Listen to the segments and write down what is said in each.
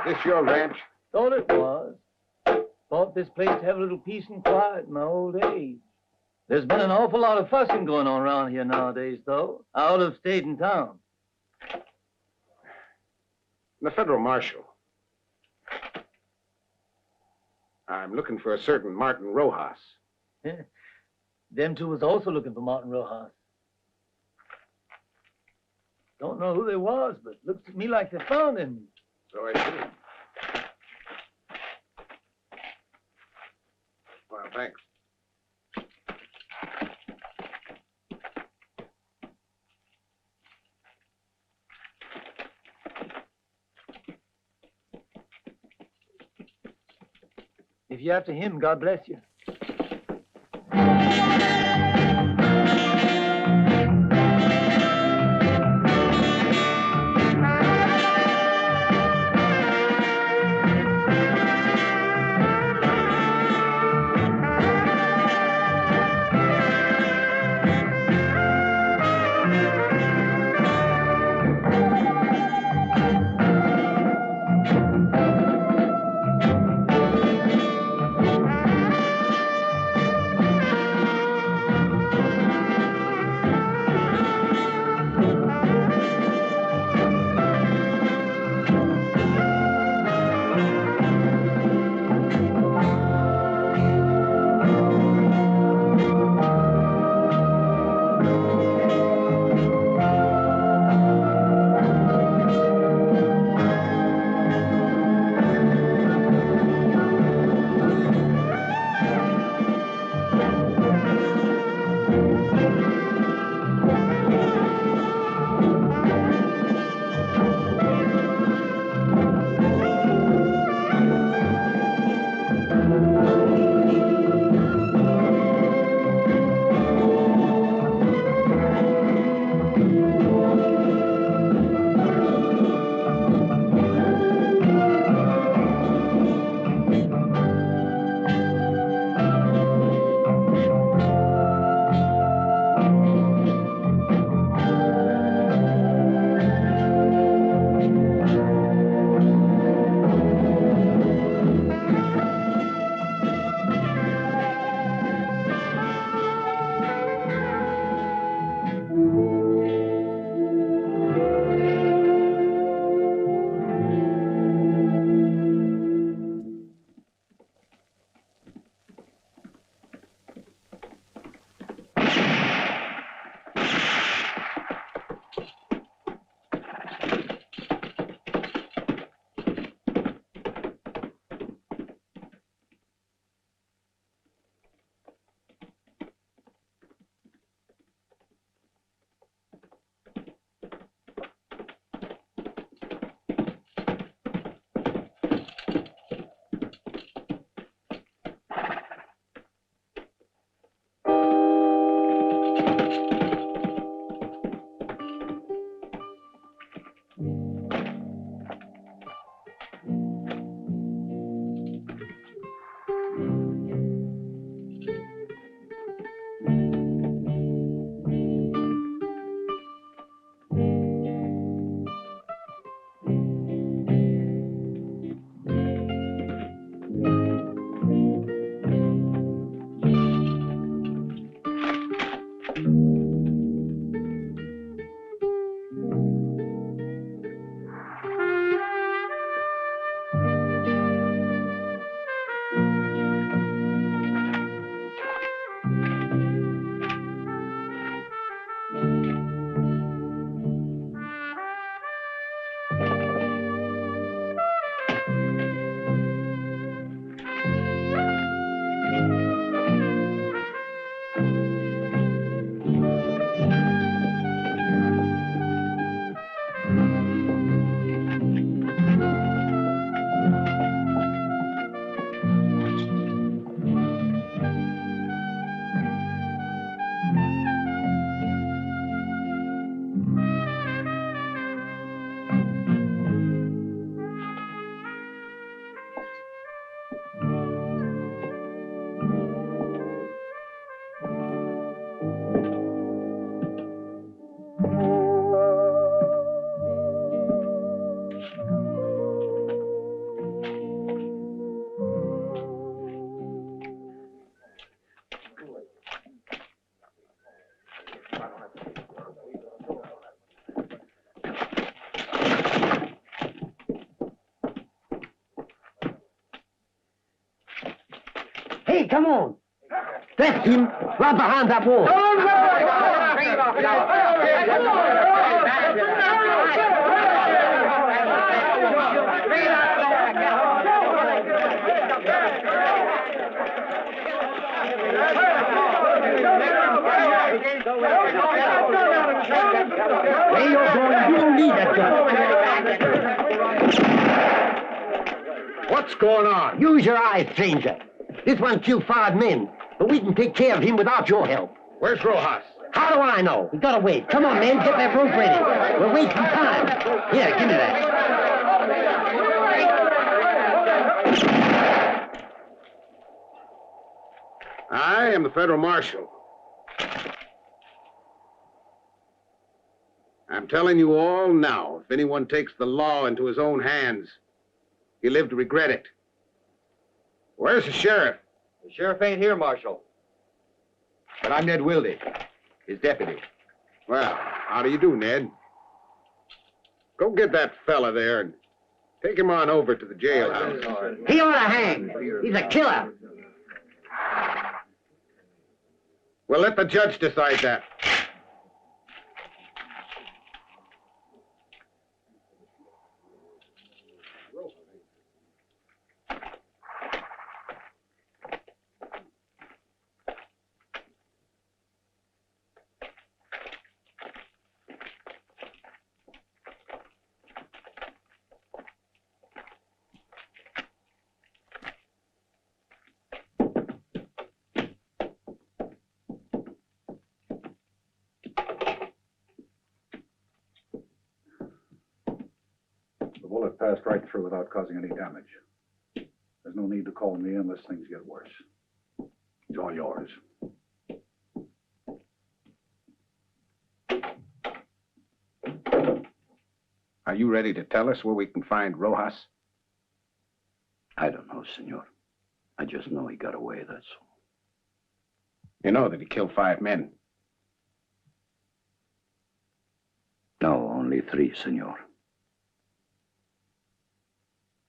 This your ranch? Thought it was. Bought this place to have a little peace and quiet in my old age. There's been an awful lot of fussing going on around here nowadays, though. Out of state and town. The federal marshal. I'm looking for a certain Martin Rojas. Them two was also looking for Martin Rojas. Don't know who they was, but looks to me like they found him. So I see. Well, thanks. If you're after him, God bless you. Hey, come on. That's him, right behind that wall. Where you're going, you don't need that gun. What's going on? Use your eyes, stranger. This one killed 5 men, but we can take care of him without your help. Where's Rojas? How do I know? We gotta wait. Come on, men, get that rope ready. We're wasting time. Here, give me that. I am the federal marshal. I'm telling you all now, if anyone takes the law into his own hands, he'll live to regret it. Where's the sheriff? The sheriff ain't here, Marshal. But I'm Ned Wildy, his deputy. Well, how do you do, Ned? Go get that fella there and take him on over to the jailhouse. He ought to hang. He's a killer. Well, let the judge decide that. The bullet passed right through without causing any damage. There's no need to call me unless things get worse. It's all yours. Are you ready to tell us where we can find Rojas? I don't know, senor. I just know he got away, that's all. You know that he killed 5 men. No, only 3, senor.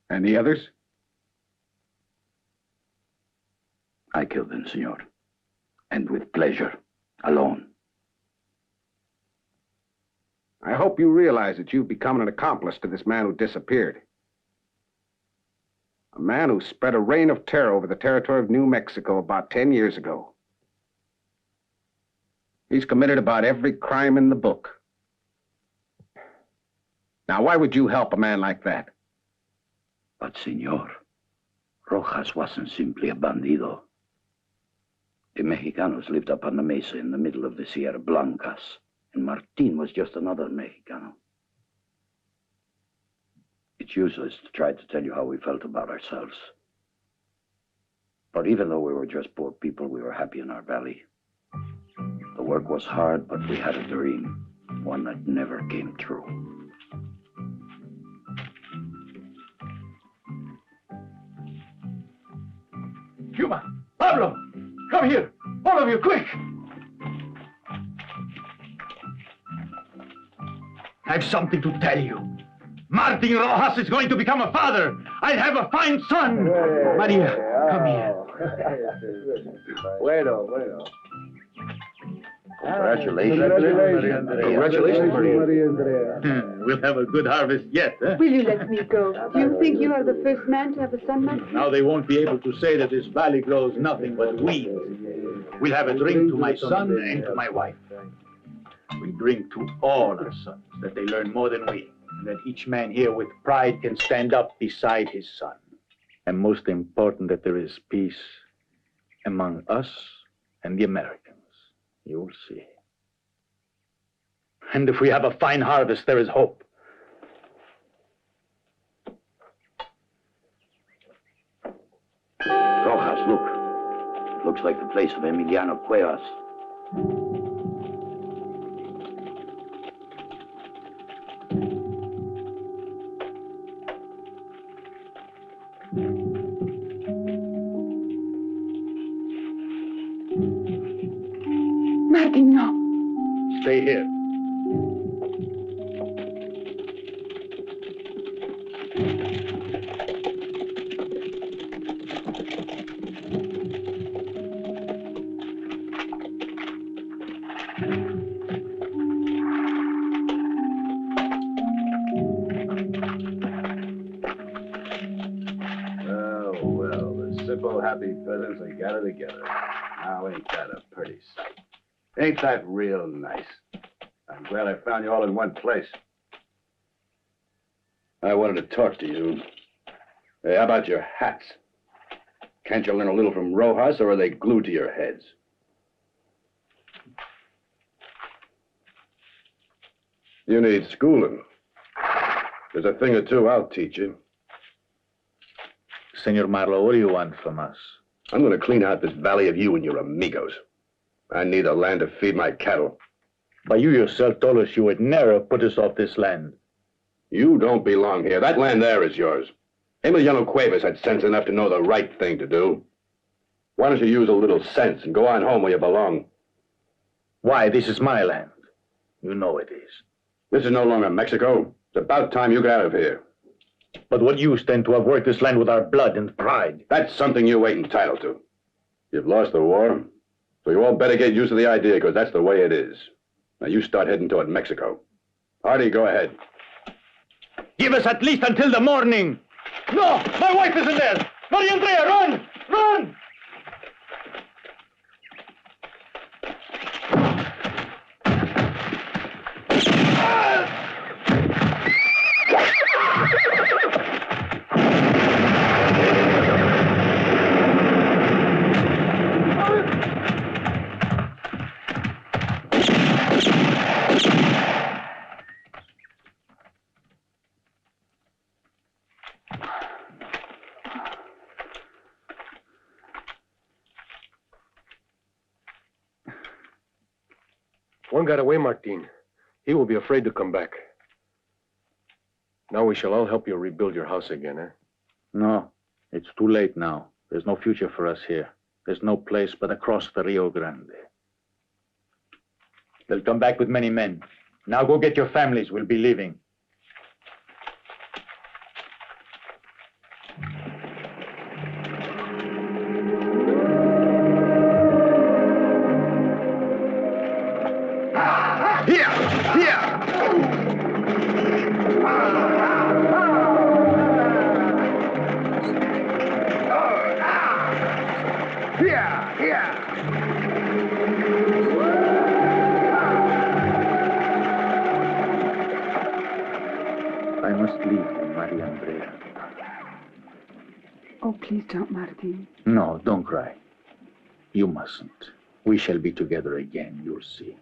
And the others? I killed them, senor. And with pleasure. Alone. I hope you realize that you've become an accomplice to this man who disappeared. A man who spread a reign of terror over the territory of New Mexico about 10 years ago. He's committed about every crime in the book. Now, why would you help a man like that? But, senor, Rojas wasn't simply a bandido. The Mexicanos lived up on the mesa in the middle of the Sierra Blancas, and Martin was just another Mexicano. It's useless to try to tell you how we felt about ourselves. But even though we were just poor people, we were happy in our valley. The work was hard, but we had a dream, one that never came true. Yuma! Pablo! Come here! All of you, quick! I've something to tell you. Martin Rojas is going to become a father. I'll have a fine son. Maria, come here. Bueno. Congratulations. Congratulations, Maria. We'll have a good harvest yet, eh? Will you let me go? Do you think you are the first man to have a son, Martin? Now they won't be able to say that this valley grows nothing but weeds. We'll have a drink to my son and to my wife. We drink to all our sons, that they learn more than we, and that each man here with pride can stand up beside his son. And most important, that there is peace among us and the Americans. You'll see. And if we have a fine harvest, there is hope. Rojas, look. It looks like the place of Emiliano Cuevas. Martin, no. Stay here. simple, happy peasants, they gather together. Now, ain't that a pretty sight? Ain't that real nice? I'm glad I found you all in one place. I wanted to talk to you. Hey, how about your hats? Can't you learn a little from Rojas, or are they glued to your heads? You need schooling. There's a thing or two I'll teach you. Senor Marlowe, what do you want from us? I'm going to clean out this valley of you and your amigos. I need the land to feed my cattle. But you yourself told us you would never put us off this land. You don't belong here. That land there is yours. Emiliano Cuevas had sense enough to know the right thing to do. Why don't you use a little sense and go on home where you belong? Why, this is my land. You know it is. This is no longer Mexico. It's about time you got out of here. But what use then to have worked this land with our blood and pride? That's something you ain't entitled to. You've lost the war, so you all better get used to the idea, because that's the way it is. Now you start heading toward Mexico. Hardy, go ahead. Give us at least until the morning. No, my wife isn't there. Maria Andrea, run! Run! One got away, Martin. He will be afraid to come back. Now we shall all help you rebuild your house again, eh? No, it's too late now. There's no future for us here. There's no place but across the Rio Grande. They'll come back with many men. Now go get your families. We'll be leaving. I must leave you, Maria Andrea. Oh, please don't, Martin. No, don't cry. You mustn't. We shall be together again, you'll see.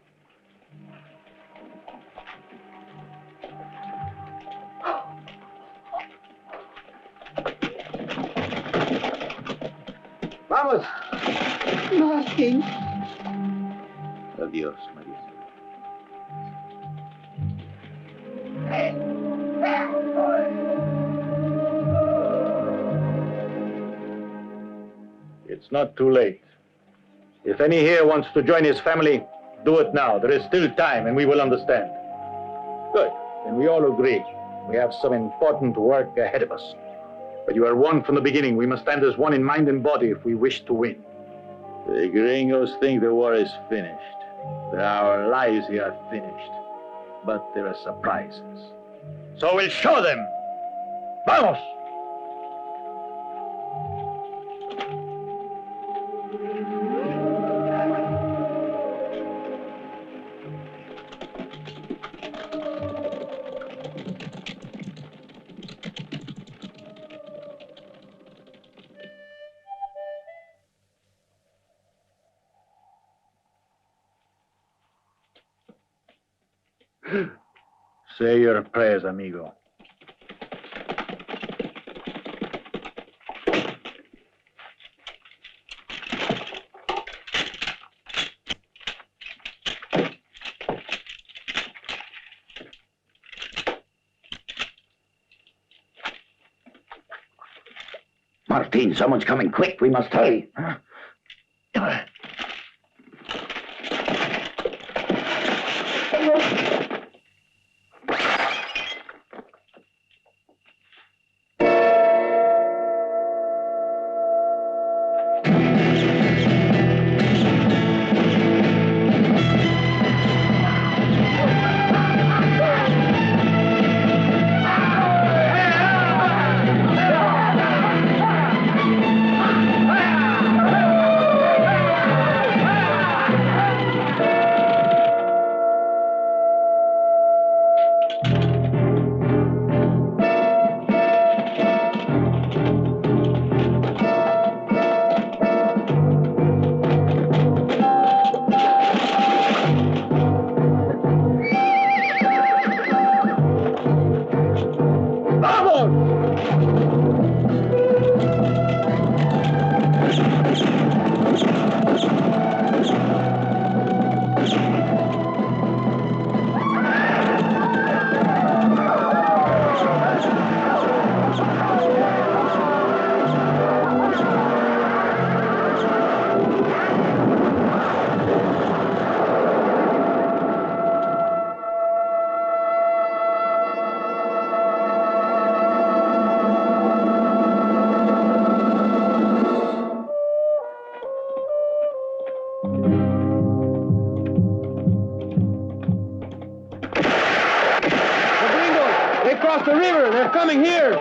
Vamos! Martin. Adios, Maria. It's not too late. If any here wants to join his family, do it now. There is still time, and we will understand. Good. Then we all agree. We have some important work ahead of us. But you are one from the beginning. We must stand as one in mind and body if we wish to win. The gringos think the war is finished. That our lives here are finished. But there are surprises. So we'll show them. Vamos! Say your prayers, amigo. Martin, someone's coming quick. We must hurry. coming here!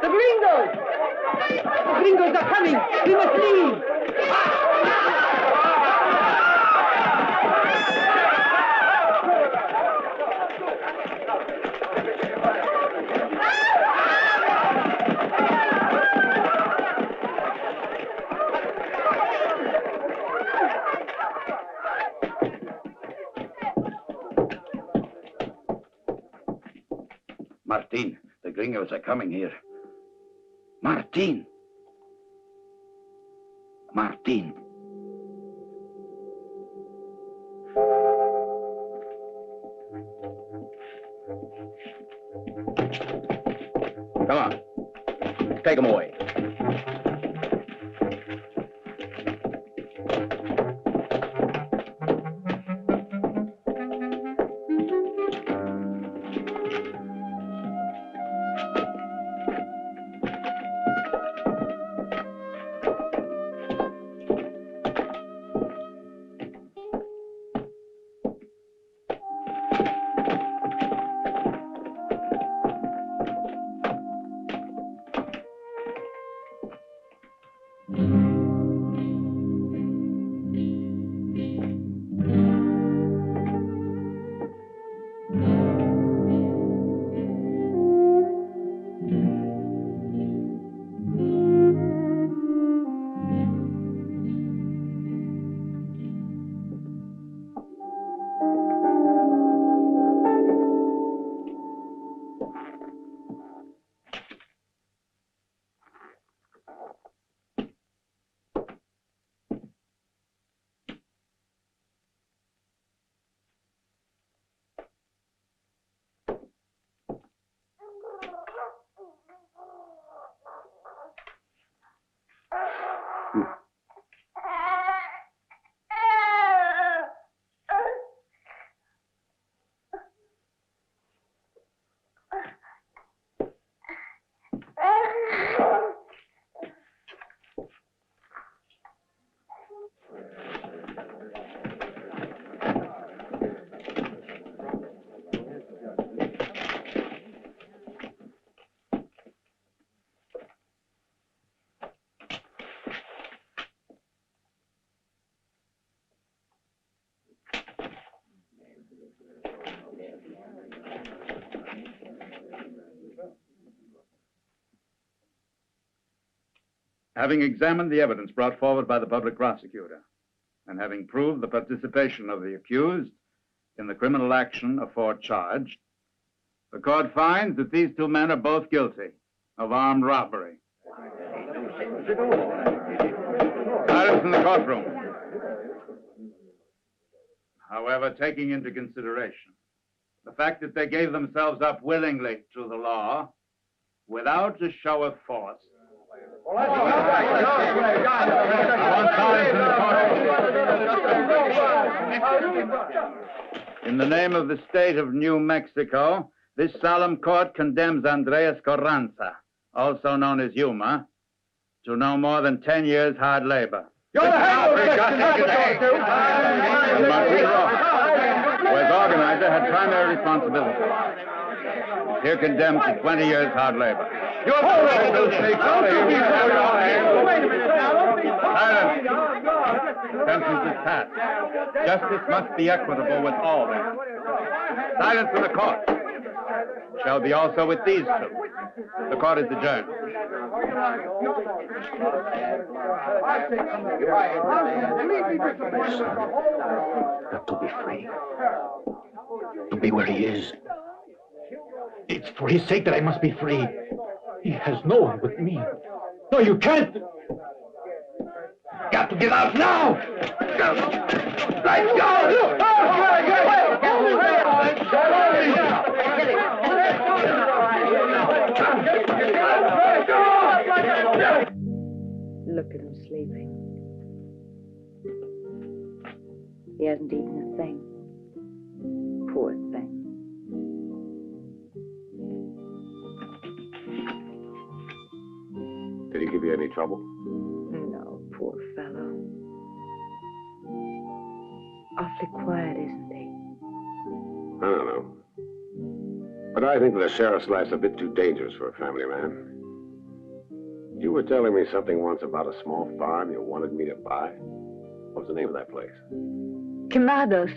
The gringos! The gringos are coming! We must leave! Martin, the gringos are coming here. Martin! Martin! Come on. Take him away. Having examined the evidence brought forward by the public prosecutor, and having proved the participation of the accused in the criminal action aforecharged, the court finds that these two men are both guilty of armed robbery. Silence in the courtroom. However, taking into consideration the fact that they gave themselves up willingly to the law, without a show of force, I want silence in the courtroom. In the name of the state of New Mexico, this solemn court condemns Andreas Carranza, also known as Yuma, to no more than 10 years hard labor. You're the head of And Martin Rojas, who as organizer had primary responsibility, here condemned to 20 years hard labor. You're wait a minute now. Silence. Sentence is passed. Justice must be equitable with all men. Silence in the court. Shall be also with these two. The court is adjourned. Got to be free. To be where he is. It's for his sake that I must be free. He has no one but me. No, you can't. Got to get out now. Let's go. Look at him sleeping. He hasn't eaten a thing. Poor thing. Did he give you you any trouble? No, poor fellow. Awfully quiet, isn't he? I don't know. But I think the sheriff's life's a bit too dangerous for a family man. You were telling me something once about a small farm you wanted me to buy. What was the name of that place? Quemados.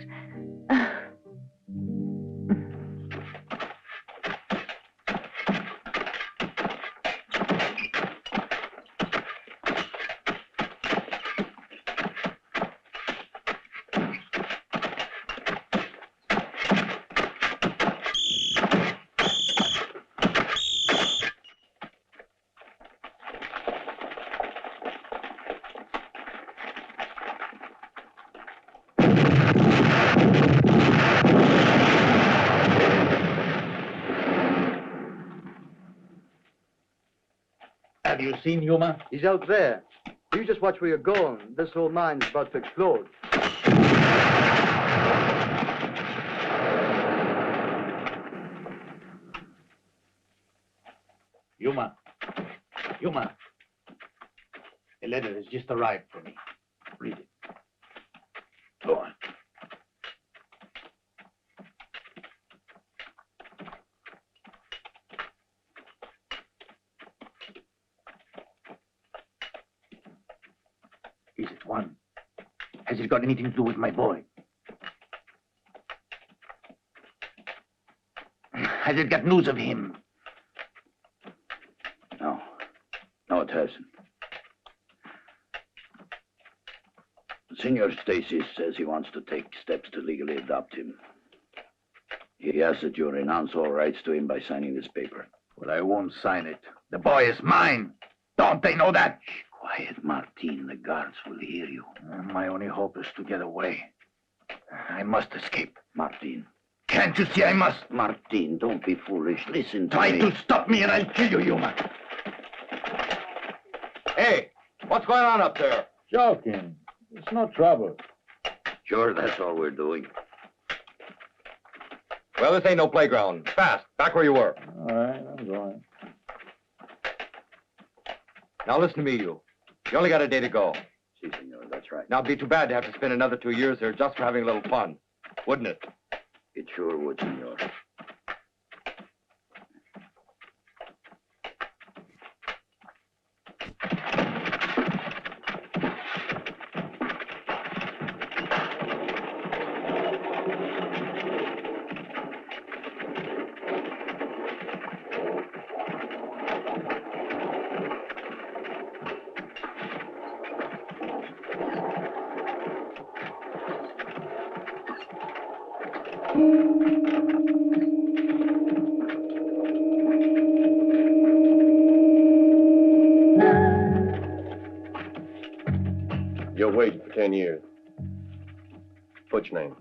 Have you seen Yuma? He's out there. You just watch where you're going. This whole mine's about to explode. Yuma. Yuma. A letter has just arrived for me. Read it. Go on. Is it one? Has it got anything to do with my boy? Has it got news of him? No. No, it hasn't. Senor Stacy says he wants to take steps to legally adopt him. He asks that you renounce all rights to him by signing this paper. Well, I won't sign it. The boy is mine. Don't they know that? Quiet, Martin. The guards will hear you. My only hope is to get away. I must escape. Martin. Can't you see I must? Martin, don't be foolish. Listen to Try me. to stop me and I'll kill you, Yuma. Hey, what's going on up there? Joking. It's no trouble. Sure, that's all we're doing. Well, this ain't no playground. Fast, back where you were. All right, I'm going. Now listen to me, you. You only got a day to go. Si, senor, that's right. Now, it'd be too bad to have to spend another 2 years here just for having a little fun, wouldn't it? It sure would, senor. You're waiting for 10 years. What's your name?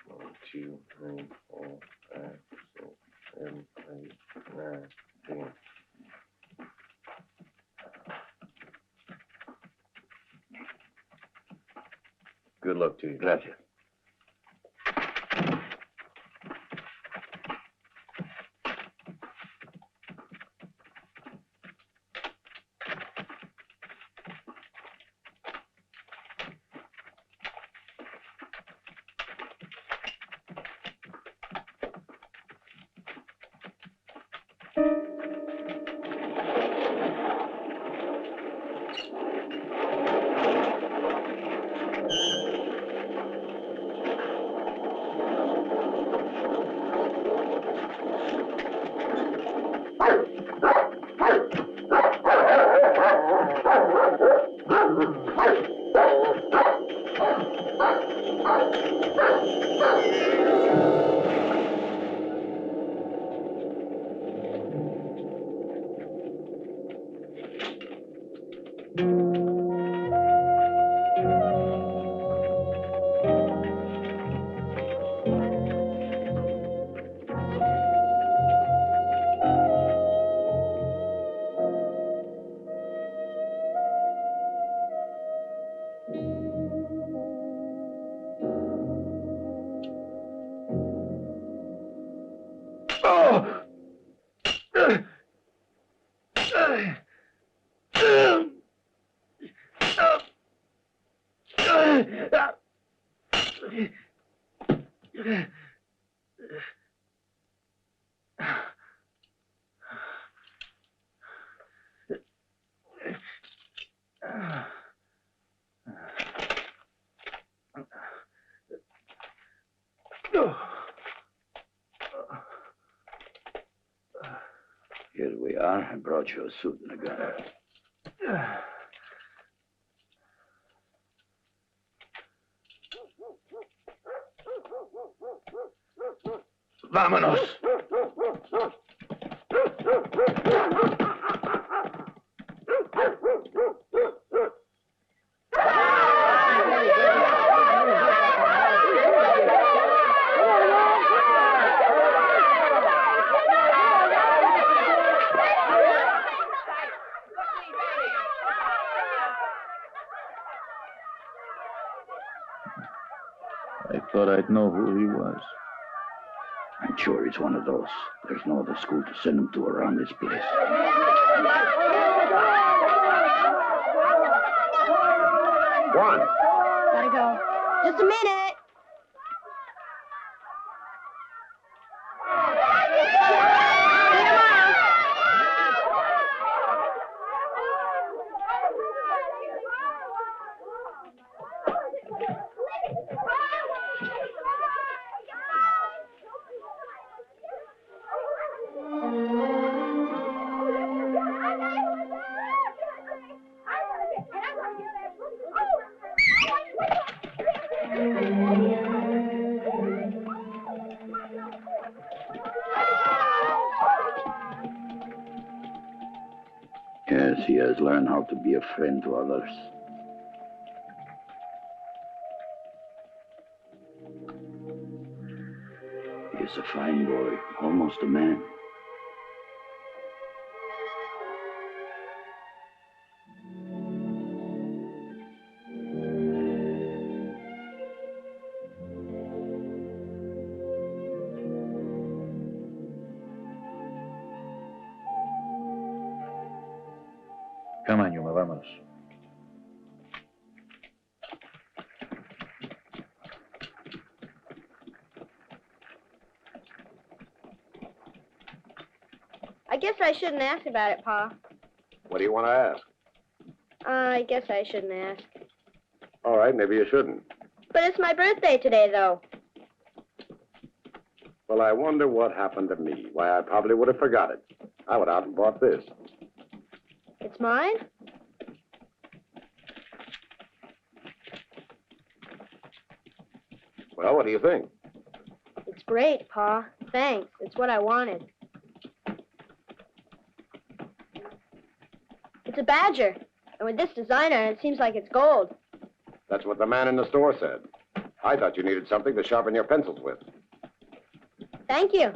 1, 2, 3, 4, 5, 6, 7, 8, 9, 10. Good luck to you. Gracias. Here we are. I brought you a suit and a gun. Vámonos. I thought I'd know who he was. I'm sure he's one of those. There's no other school to send him to around this place. Juan. Gotta go. Just a minute. Yes, he has learned how to be a friend to others. He is a fine boy, almost a man. Come on, Yuma, vámonos. I guess I shouldn't ask about it, Pa. What do you want to ask? I guess I shouldn't ask. All right, maybe you shouldn't. But it's my birthday today, though. Well, I wonder what happened to me. Why, I probably would have forgot it. I went out and bought this. It's mine? Well, what do you think? It's great, Pa. Thanks. It's what I wanted. It's a Badger. And with this designer, it seems like it's gold. That's what the man in the store said. I thought you needed something to sharpen your pencils with. Thank you.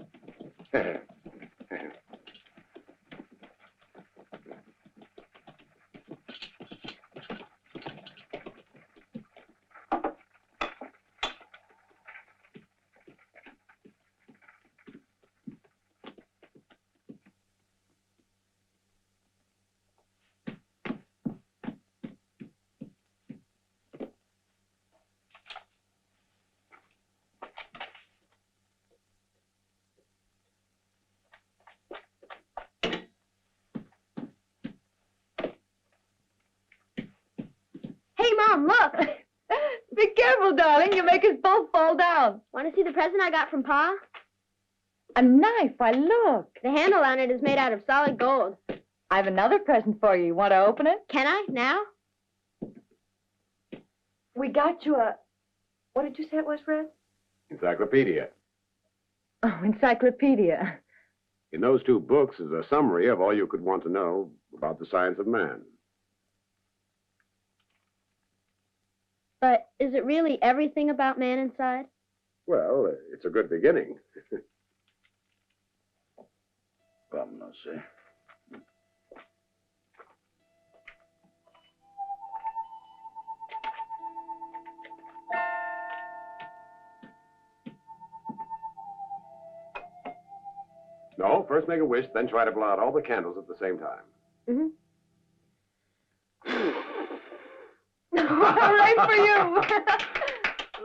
Hey, Mom, look. Be careful, darling. You make us both fall down. Want to see the present I got from Pa? A knife. Why, look. The handle on it is made out of solid gold. I have another present for you. You want to open it? Can I? Now? We got you a... What did you say it was, Fred? Encyclopedia. Oh, encyclopedia. In those two books is a summary of all you could want to know about the science of man. But is it really everything about man inside? Well, it's a good beginning. Vámonos, eh? No, first make a wish, then try to blow out all the candles at the same time. Mm-hmm. Hooray for you!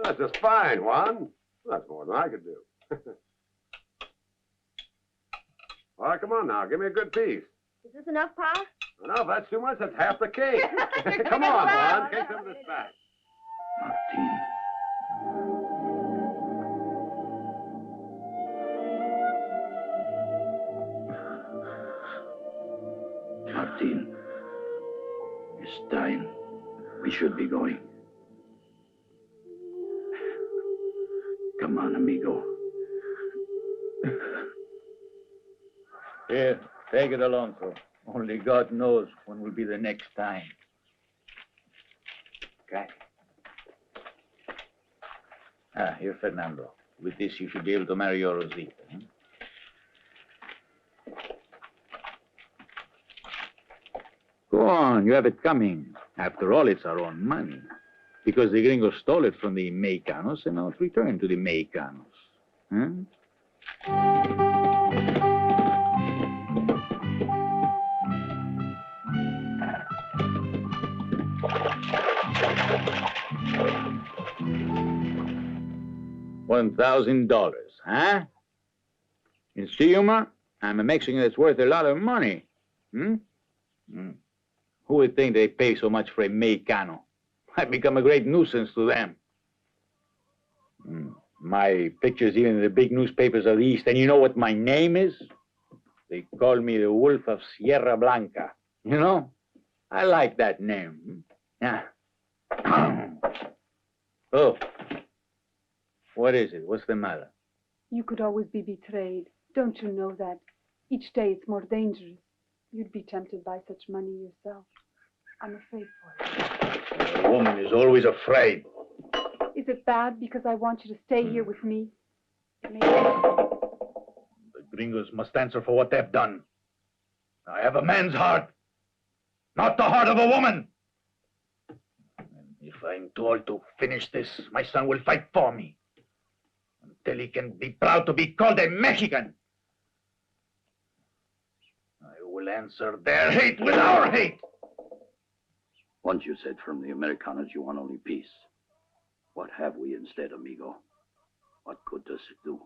That's just fine, Juan. That's more than I could do. All right, come on now. Give me a good piece. Is this enough, Pa? No, if that's too much, that's half the cake. Come on, Juan. Take some of this back. Martin. Martin. It's time. We should be going. Come on, amigo. Here, take it, Alonso. Only God knows when will be the next time. Okay. Here, Fernando. With this, you should be able to marry your Rosita. Huh? Go on, you have it coming. After all, it's our own money. Because the gringos stole it from the Mexicanos, and now it's returned to the Mexicanos. Huh? $1,000, huh? You see, Yuma? I'm a Mexican that's worth a lot of money. Who would think they pay so much for a Mexicano? I've become a great nuisance to them. My picture's even in the big newspapers of the East, and you know what my name is? They call me the Wolf of Sierra Blanca. You know? I like that name. Yeah. Oh. What is it? What's the matter? You could always be betrayed. Don't you know that? Each day it's more dangerous. You'd be tempted by such money yourself. I'm afraid for you. A woman is always afraid. Is it bad because I want you to stay here with me? Maybe. The gringos must answer for what they've done. I have a man's heart, not the heart of a woman. And if I'm told to finish this, my son will fight for me until he can be proud to be called a Mexican. I will answer their hate with our hate. Once you said from the Americanos you want only peace. What have we instead, amigo? What good does it do?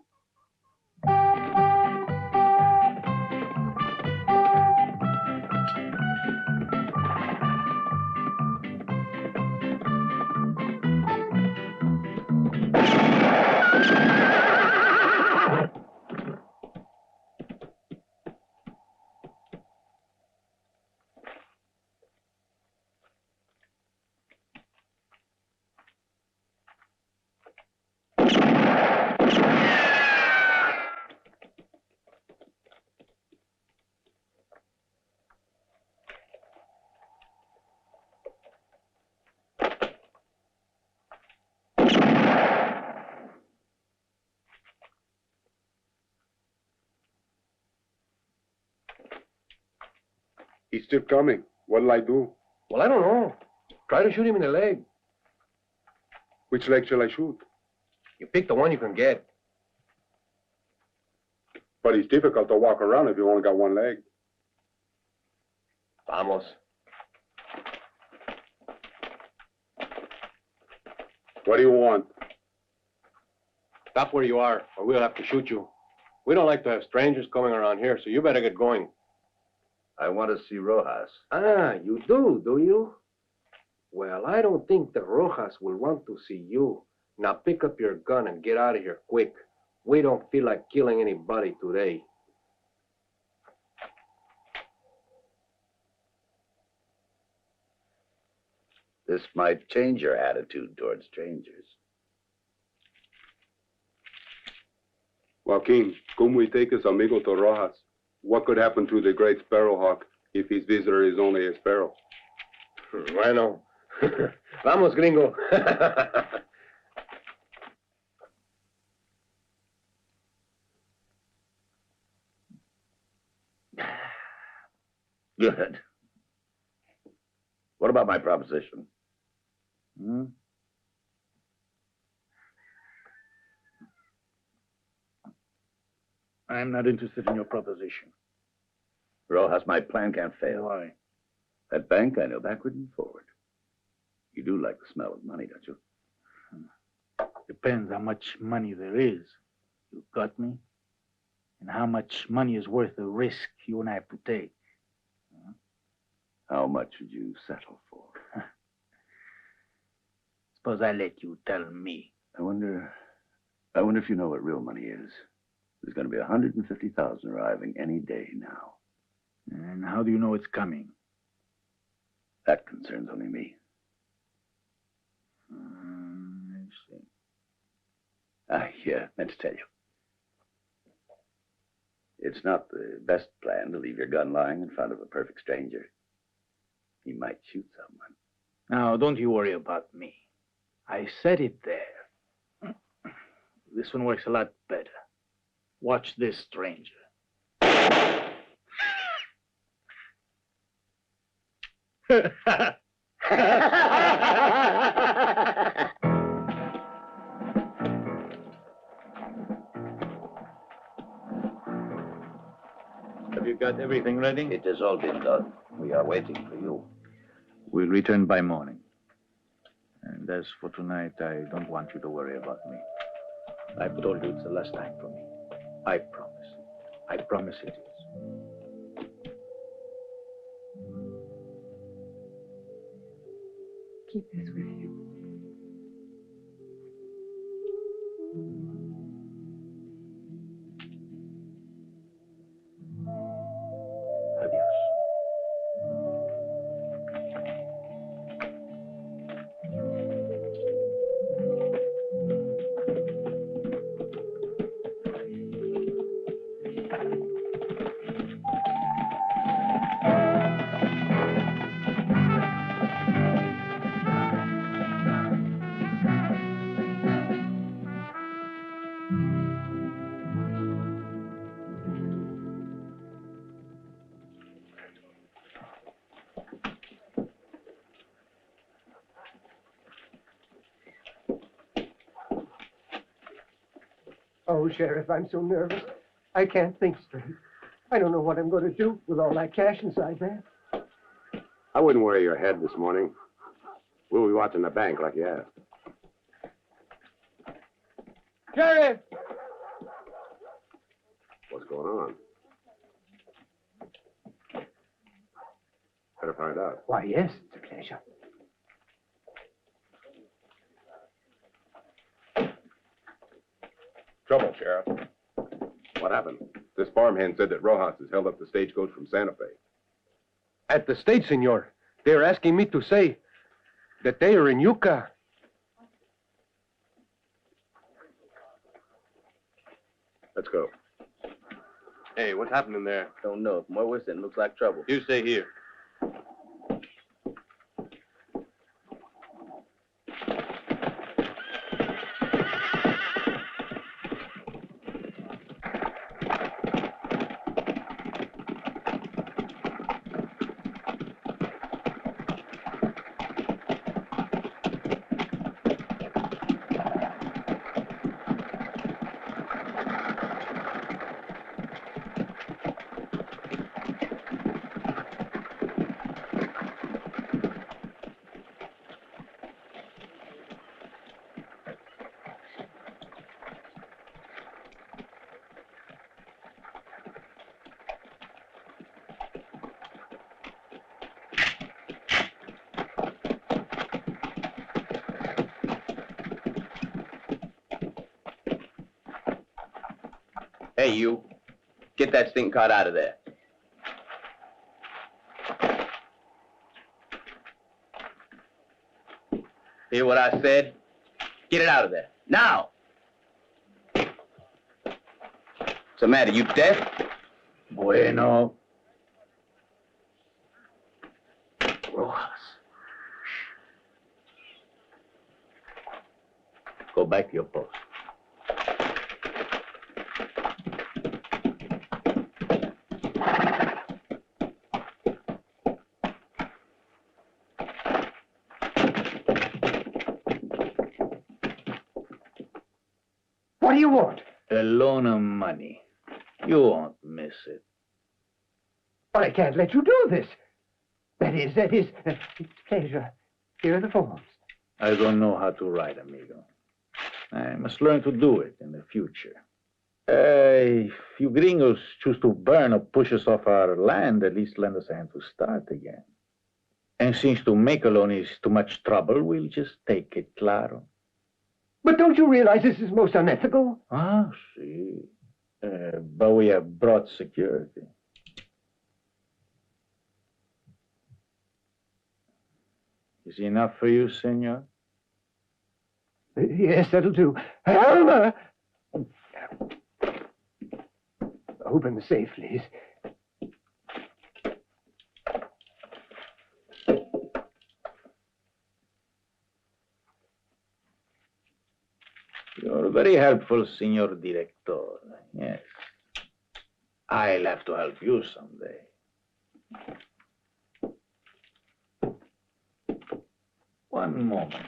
He's still coming. What'll I do? Well, I don't know. Try to shoot him in the leg. Which leg shall I shoot? You pick the one you can get. But it's difficult to walk around if you only got one leg. Vamos. What do you want? Stop where you are, or we'll have to shoot you. We don't like to have strangers coming around here, so you better get going. I want to see Rojas. Ah, you do you? Well, I don't think that Rojas will want to see you. Now pick up your gun and get out of here quick. We don't feel like killing anybody today. This might change your attitude towards strangers. Joaquin, come we take us amigo to Rojas? What could happen to the great sparrowhawk if his visitor is only a sparrow? Bueno. Vamos, gringo. Good. What about my proposition? I'm not interested in your proposition. Rojas, my plan can't fail. Why? That bank I know backward and forward. You do like the smell of money, don't you? Depends how much money there is. You got me? And how much money is worth the risk you and I have to take. How much would you settle for? Suppose I let you tell me. I wonder if you know what real money is. There's going to be 150,000 arriving any day now. And how do you know it's coming? That concerns only me. I see. Yeah, meant to tell you. It's not the best plan to leave your gun lying in front of a perfect stranger. He might shoot someone. Now, don't you worry about me. I set it there. This one works a lot better. Watch this, stranger. Have you got everything ready? It has all been done. We are waiting for you. We'll return by morning. And as for tonight, I don't want you to worry about me. I've told you it's the last time for me. I promise. I promise it is. Keep this with you. Adios. Oh, Sheriff, I'm so nervous. I can't think straight. I don't know what I'm going to do with all that cash inside there. I wouldn't worry your head this morning. We'll be watching the bank like you asked. Sheriff! What's going on? Better find out. Why, yes, it's a pleasure. Trouble, Sheriff. What happened? This farmhand said that Rojas has held up the stagecoach from Santa Fe. At the state, senor. They're asking me to say that they are in Yucca. Let's go. Hey, what's happening there? Don't know. From what we're saying, looks like trouble. You stay here. Hey, you. Get that stink cart out of there. Hear what I said? Get it out of there. Now! What's the matter? You deaf? Bueno. Rojas. Go back to your post. What do you want? A loan of money. You won't miss it. But I can't let you do this. That is, it's a pleasure. Here are the forms. I don't know how to write, amigo. I must learn to do it in the future. If you gringos choose to burn or push us off our land, at least lend us a hand to start again. And since to make alone is too much trouble, we'll just take it, claro. But don't you realize this is most unethical? Ah, see. But we have brought security. Is it enough for you, senor? Yes, that'll do. Alma! Open the safe, please. You're very helpful, Senor Director. Yes. I'll have to help you someday. One moment.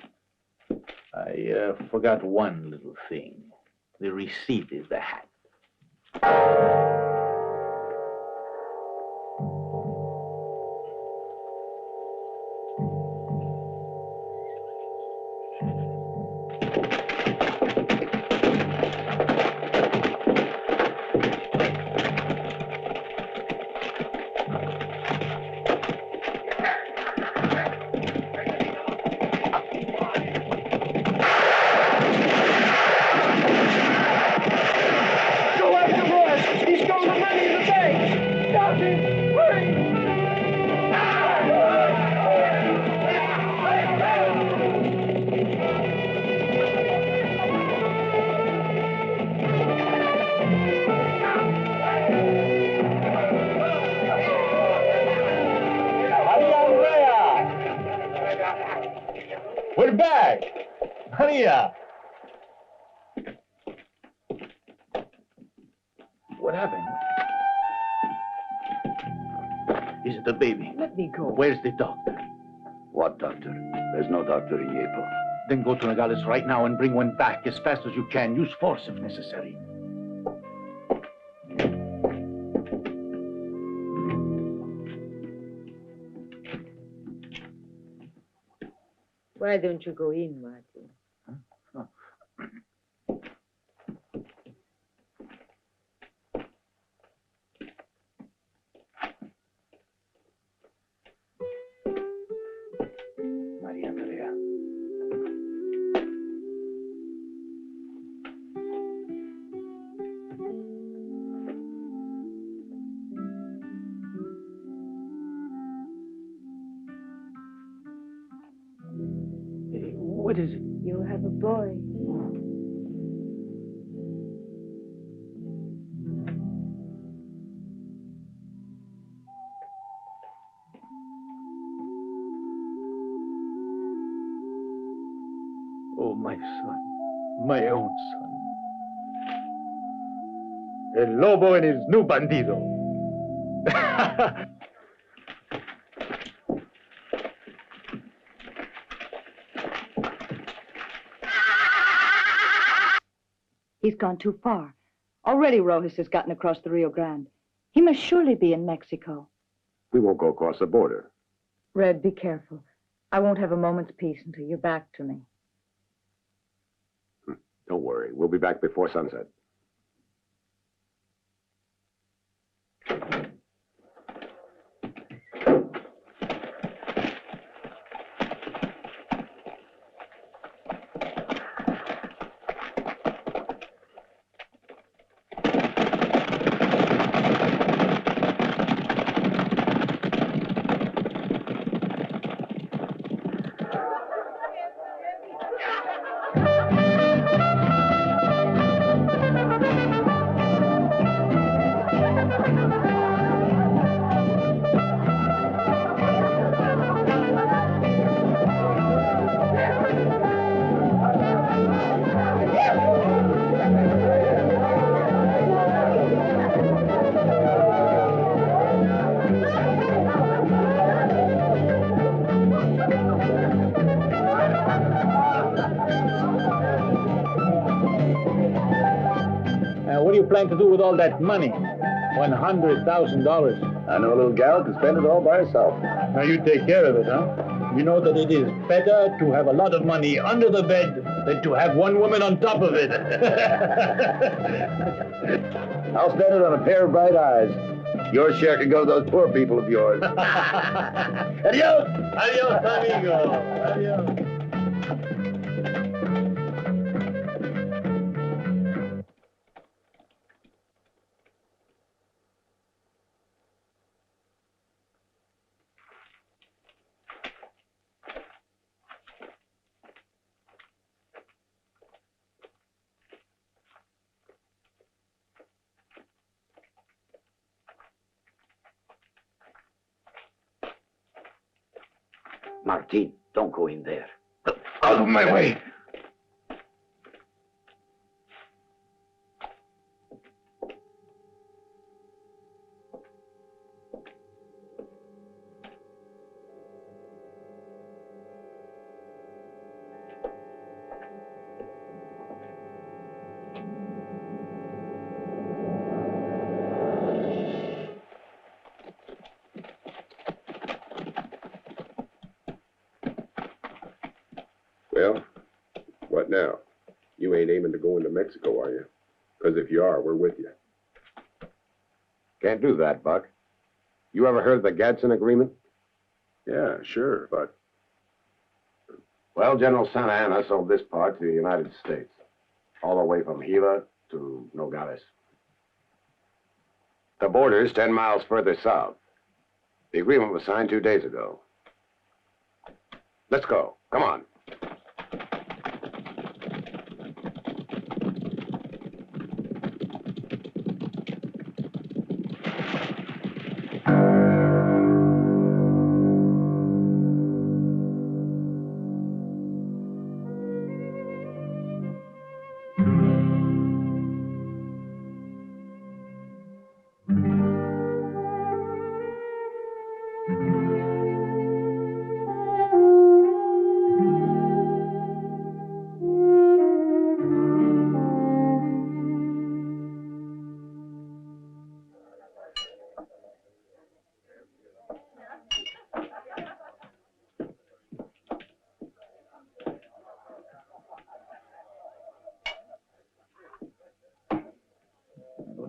I forgot one little thing. The receipt is the hat. We're back! Maria! What happened? Is it the baby? Let me go. Where's the doctor? What doctor? There's no doctor in Yepo. Then go to Nogales right now and bring one back as fast as you can. Use force if necessary. Why don't you go in, Martin? Maria Andrea. What is it? You have a boy. Oh, my son. My own son. El Lobo and his new bandido. He's gone too far. Already Rojas has gotten across the Rio Grande. He must surely be in Mexico. We won't go across the border. Red, be careful. I won't have a moment's peace until you're back to me. Don't worry. We'll be back before sunset. What do you plan to do with all that money? $100,000. I know a little gal who can spend it all by herself. Now you take care of it, huh? You know that it is better to have a lot of money under the bed than to have one woman on top of it. I'll spend it on a pair of bright eyes. Your share can go to those poor people of yours. Adios! Adios, amigo! Adios! Martin, don't go in there. Out of my way! Well, what now? You ain't aiming to go into Mexico, are you? Because if you are, we're with you. Can't do that, Buck. You ever heard of the Gadsden Agreement? Yeah, sure, but... Well, General Santa Anna sold this part to the United States, all the way from Gila to Nogales. The border is 10 miles further south. The agreement was signed 2 days ago. Let's go. Come on.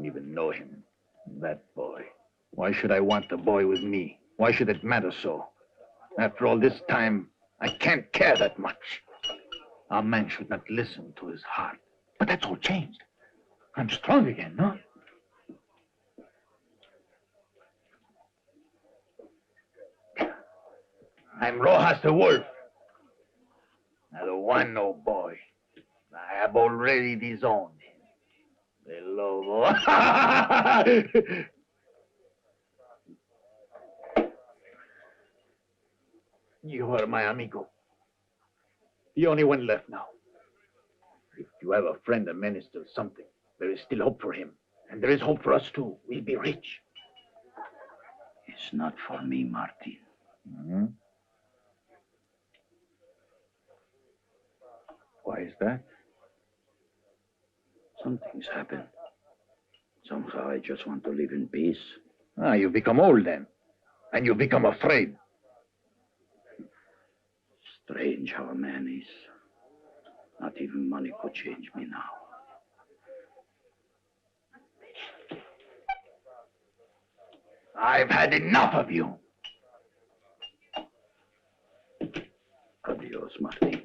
Even know him. That boy. Why should I want the boy with me? Why should it matter so? After all this time, I can't care that much. A man should not listen to his heart. But that's all changed. I'm strong again, no? I'm Rojas the Wolf. I don't want no boy. I have already disowned him. The lobo. You are my amigo. The only one left now. If you have a friend that ministers something, there is still hope for him. And there is hope for us too. We'll be rich. It's not for me, Martin. Mm-hmm. Why is that? Something's happened. Somehow I just want to live in peace. Ah, you've become old then. And you've become afraid. Strange how a man is. Not even money could change me now. I've had enough of you. Adios, Martin.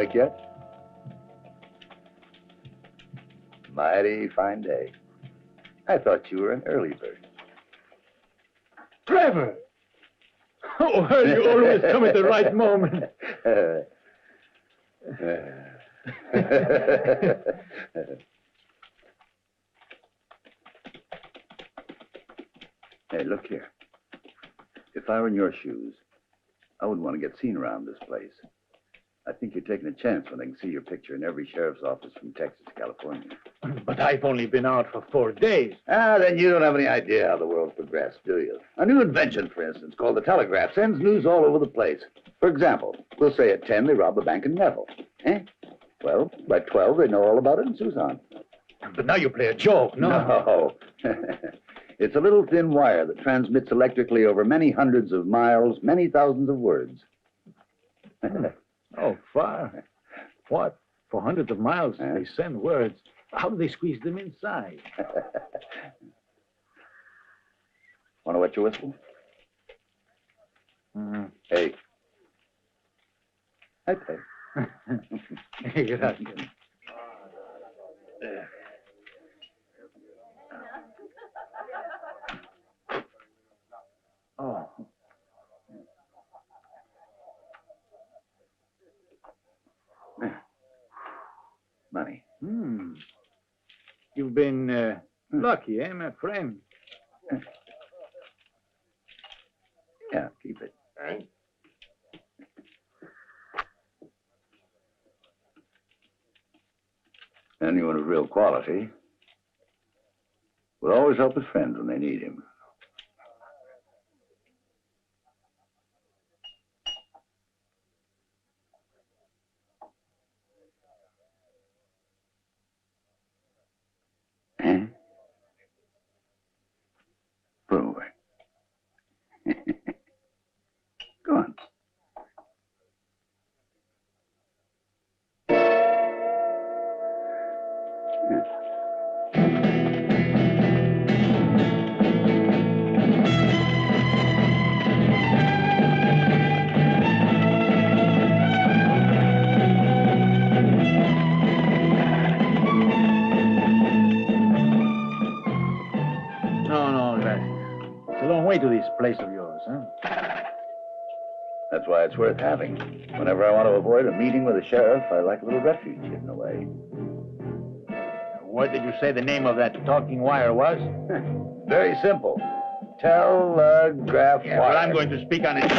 awake yet? Mighty fine day. I thought you were an early bird. Trevor! Oh, well, you always come at the right moment. Hey, look here. If I were in your shoes, I wouldn't want to get seen around this place. I think you're taking a chance when they can see your picture in every sheriff's office from Texas to California. But I've only been out for 4 days. Then you don't have any idea how the world's progressed, do you? A new invention, for instance, called the telegraph, sends news all over the place. For example, we'll say at 10 they rob a bank in Neville. Well, by 12 they know all about it in Susan. But now you play a joke, no? No. It's a little thin wire that transmits electrically over many hundreds of miles, many thousands of words. Oh, far. What? For hundreds of miles, they send words. How do they squeeze them inside? Want to wet your whistle? Hey. I play. Gracias. Oh. Money. You've been lucky, eh, my friend? Yeah, keep it. Anyone of real quality will always help his friends when they need him. Put him away. Go on. No, gracias. It's a long way to this place of yours, huh? That's why it's worth having. Whenever I want to avoid a meeting with a sheriff, I like a little refuge hidden away. What did you say the name of that talking wire was? Very simple. Telegraph wire. Well, I'm going to speak on it.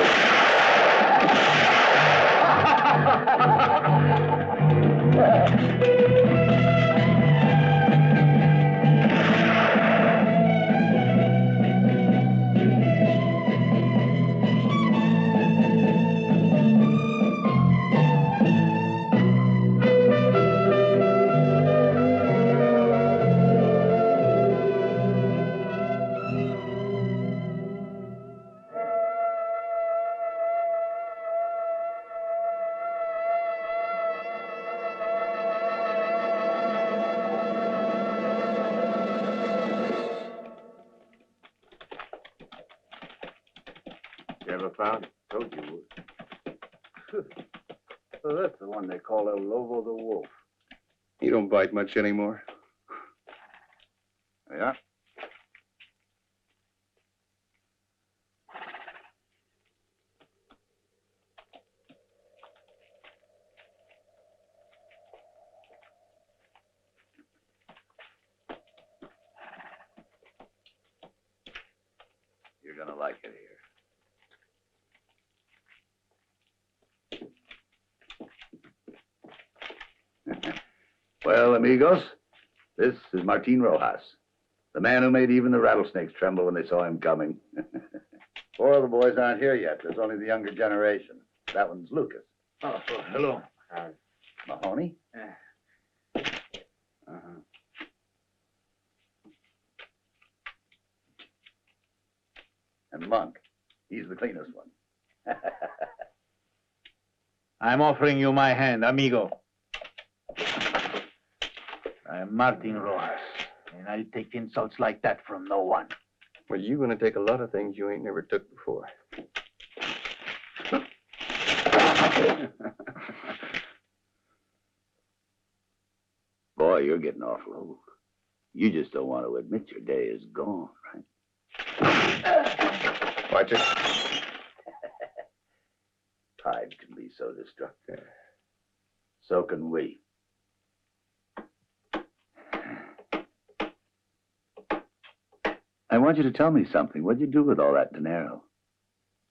You ever found it? Told you would. So that's the one they call El Lobo the Wolf. He don't bite much anymore. Yeah? You're gonna like it here. Well, amigos, this is Martin Rojas, the man who made even the rattlesnakes tremble when they saw him coming. 4 of the boys aren't here yet. There's only the younger generation. That one's Lucas. Oh, hello. Mahoney? And Monk. He's the cleanest one. I'm offering you my hand, amigo. I'm Martin Rojas, and I'll take insults like that from no one. Well, you're going to take a lot of things you ain't never took before. you're getting awful old. You just don't want to admit your day is gone, right? Watch it. Time can be so destructive. So can we. I want you to tell me something. What'd you do with all that dinero?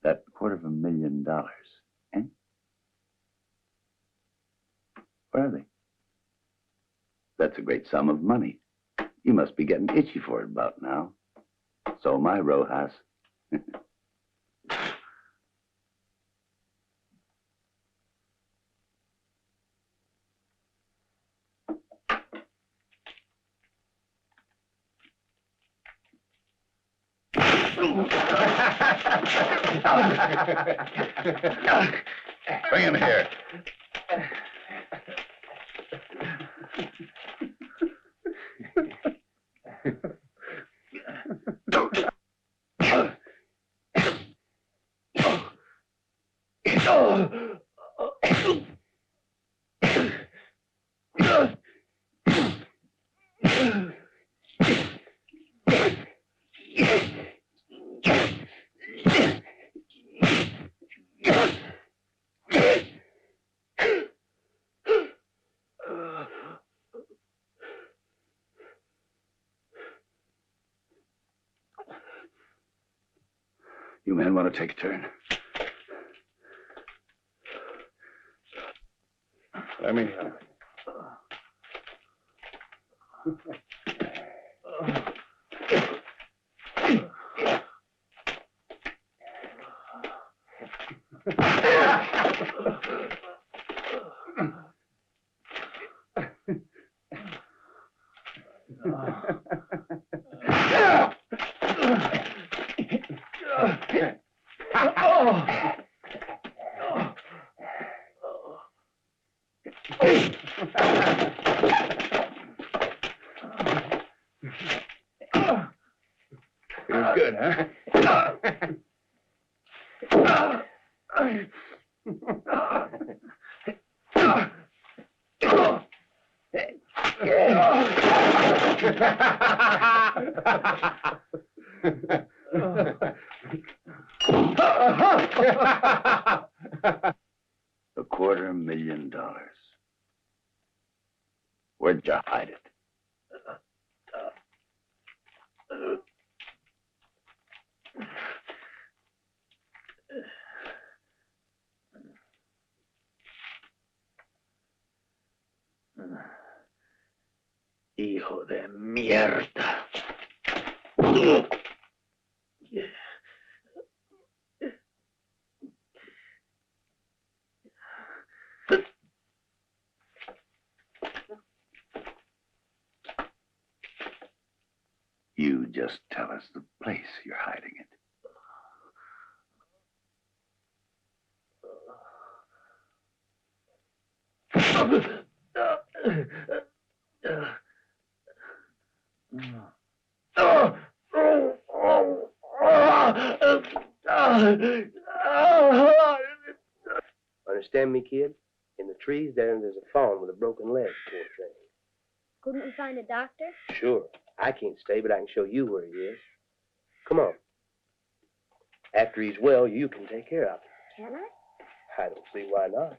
That $250,000, eh? Where are they? That's a great sum of money. You must be getting itchy for it about now. So am I, Rojas. Bring him here. You men want to take a turn? Let me. Feels good, huh? $250,000. Where'd you hide it? Hijo de mierda. You just tell us the place you're hiding it. Understand me, kid? In the trees there's a fawn with a broken leg, poor thing. Couldn't we find a doctor? Sure. I can't stay, but I can show you where he is. Come on. After he's well, you can take care of him. Can I? I don't see why not.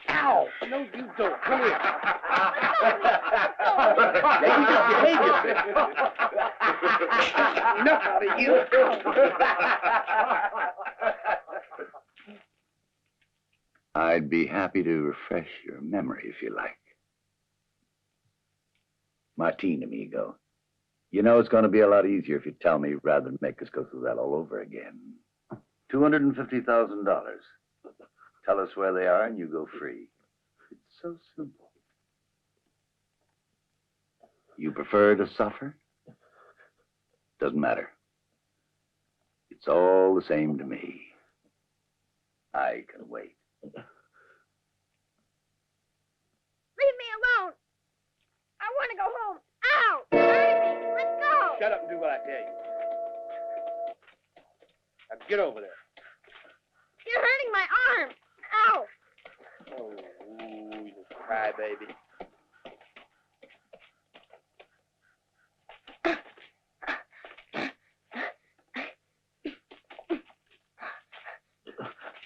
Ow! No, you don't. Come here. Now you just behave yourself. Enough out of you. I'd be happy to refresh your memory if you like. Martin, amigo. You know it's going to be a lot easier if you tell me rather than make us go through that all over again. $250,000. Tell us where they are and you go free. It's so simple. You prefer to suffer? Doesn't matter. It's all the same to me. I can wait. Leave me alone. I want to go home. Ow! You're hurting me. Let's go. Shut up and do what I tell you. Get over there. You're hurting my arm. Ow. Oh, you cry, baby.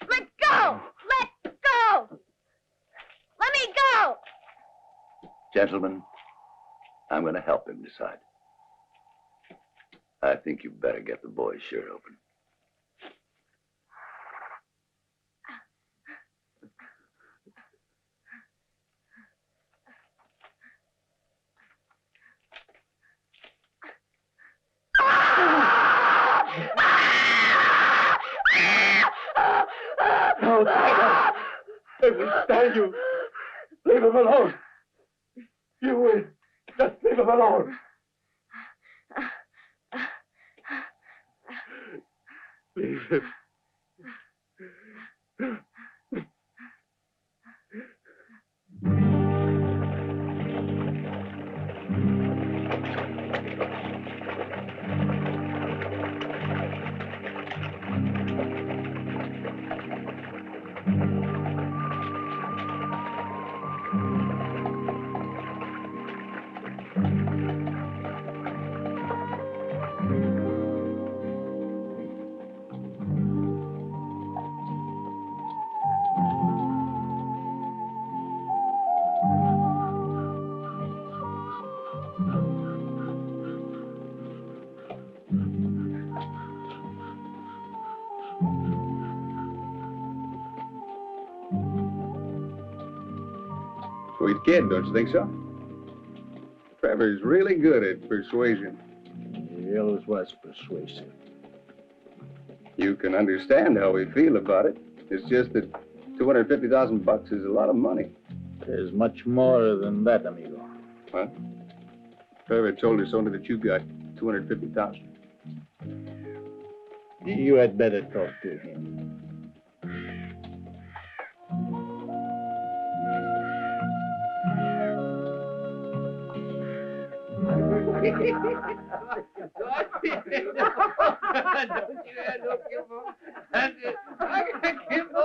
Let go! Let go! Let me go! Gentlemen, I'm going to help him decide. I think you better get the boy's shirt open. No, Django. They will stand you. Leave him alone. You will. Just leave him alone. Leave him. Sweet kid, don't you think so? Trevor's really good at persuasion. He always was persuasive. You can understand how we feel about it. It's just that $250,000 is a lot of money. There's much more than that, amigo. Huh? Trevor told us only that you got $250,000. You had better talk to him. Don't you have no Kimbo? I got Kimbo,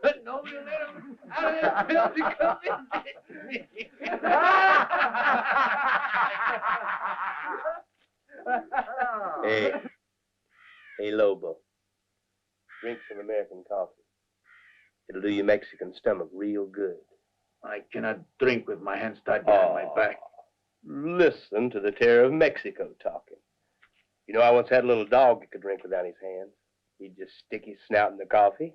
but no, you let him out of that building come visit me. Hey, Lobo. Drink some American coffee. It'll do your Mexican stomach real good. I cannot drink with my hands tied behind my back. Listen to the terror of Mexico talking. You know, I once had a little dog that could drink without his hands. He'd just stick his snout in the coffee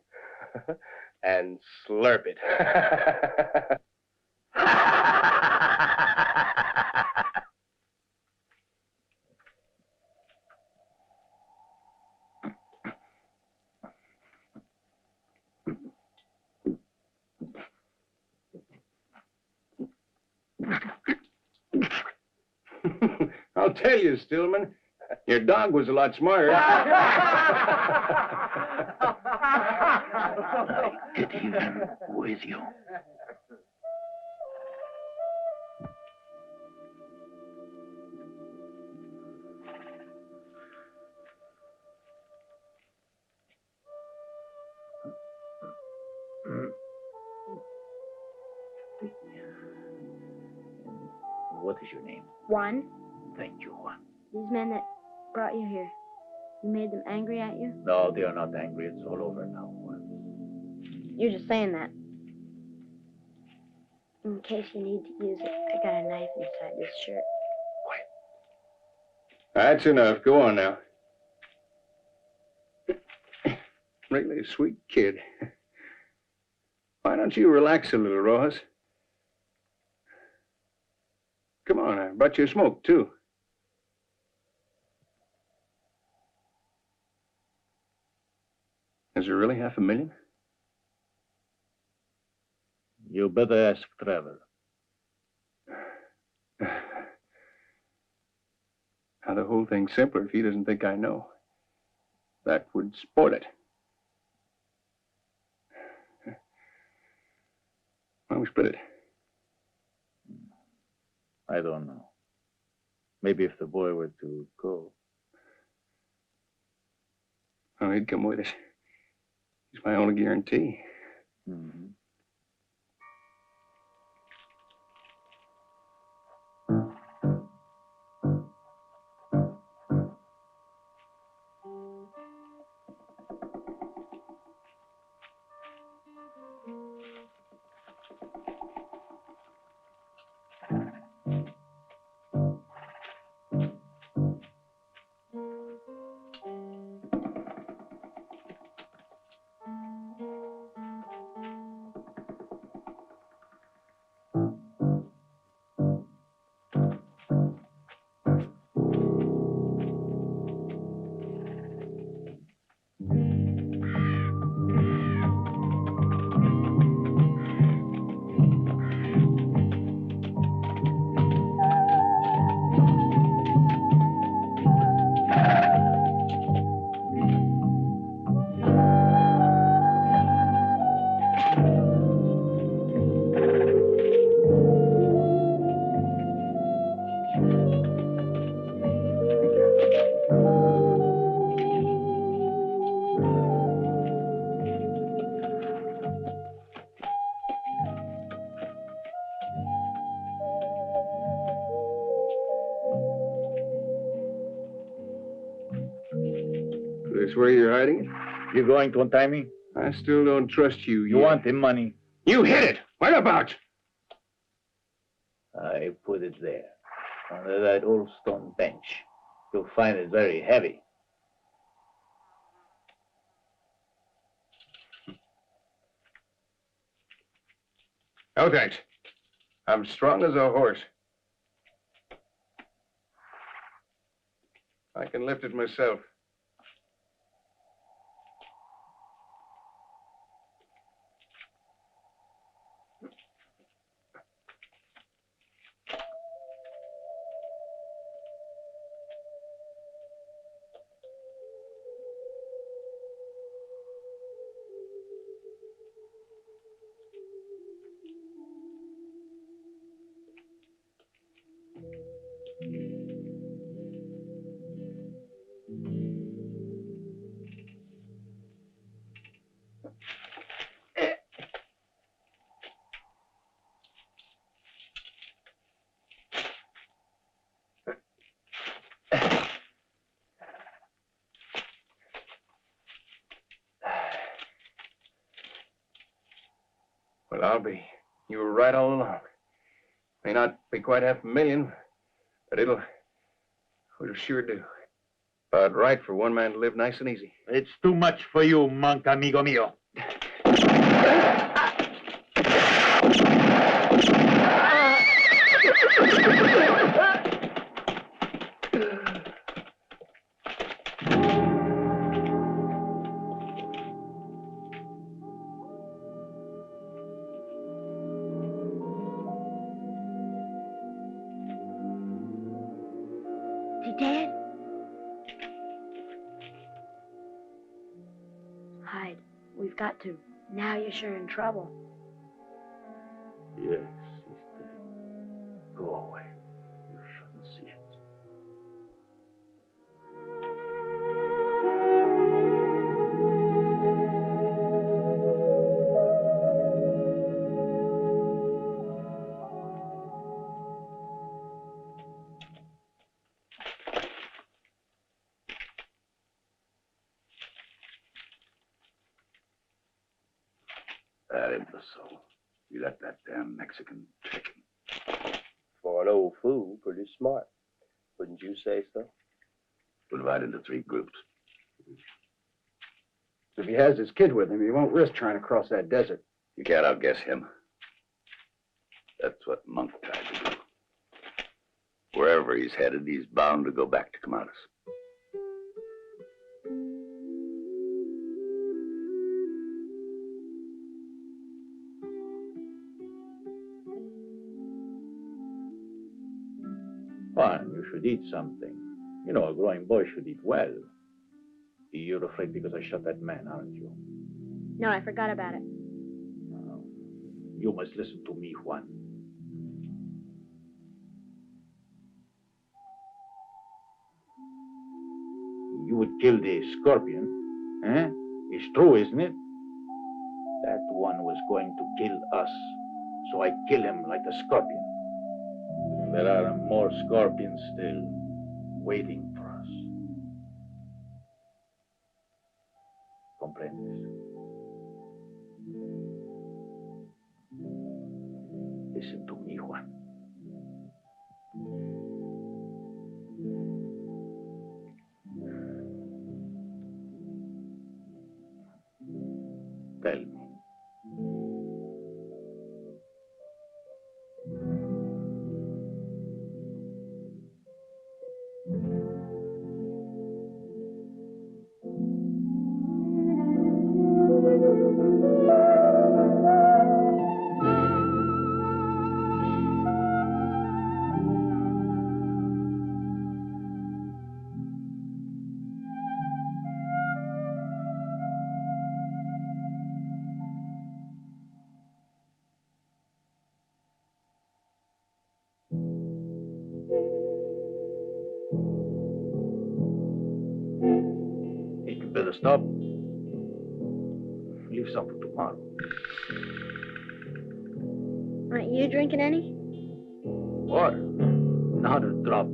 and slurp it. I'll tell you, Stillman, your dog was a lot smarter. Get him with you. What is your name? Juan, Thank you, Juan. these men that brought you here, you made them angry at you? No, they are not angry. It's all over now, Juan. You're just saying that. In case you need to use it, I got a knife inside this shirt. That's enough. Go on now. Really a sweet kid. Why don't you relax a little, Rojas? Come on, I brought you a smoke, too. Is there really $500,000? You better ask Trevor. Now, the whole thing's simpler if he doesn't think I know. That would spoil it. Why don't we split it? I don't know. Maybe if the boy were to go. Oh, No, he'd come with us. He's my only guarantee. Mm-hmm. This where you're hiding it? You going to untie me? I still don't trust you. You want the money? You hid it! Whereabouts? I put it there, under that old stone bench. You'll find it very heavy. No, thanks. I'm strong as a horse. I can lift it myself. Well, I'll be. You were right all along. May not be quite $500,000, but it'll sure do. About right for one man to live nice and easy. It's too much for you, monk amigo mío. Is he dead? Hide. We've got to. Now you're sure in trouble. Yes, he's dead. Go away. You shouldn't see it. That imbecile. You let that damn Mexican trick him. For an old fool, pretty smart. Wouldn't you say so? We'll divide into 3 groups. If he has his kid with him, he won't risk trying to cross that desert. You can't outguess him. That's what Monk tried to do. Wherever he's headed, he's bound to go back to Camadas. Juan, you should eat something. You know, a growing boy should eat well. You're afraid because I shot that man, aren't you? No, I forgot about it. You must listen to me, Juan. You would kill the scorpion, Eh? It's true, isn't it? That one was going to kill us, so I kill him like a scorpion. There are more scorpions still waiting for us. Comprendes? Listen to me, Juan. Tell me. You better stop. Leave some for tomorrow. Aren't you drinking any? Water? Not a drop.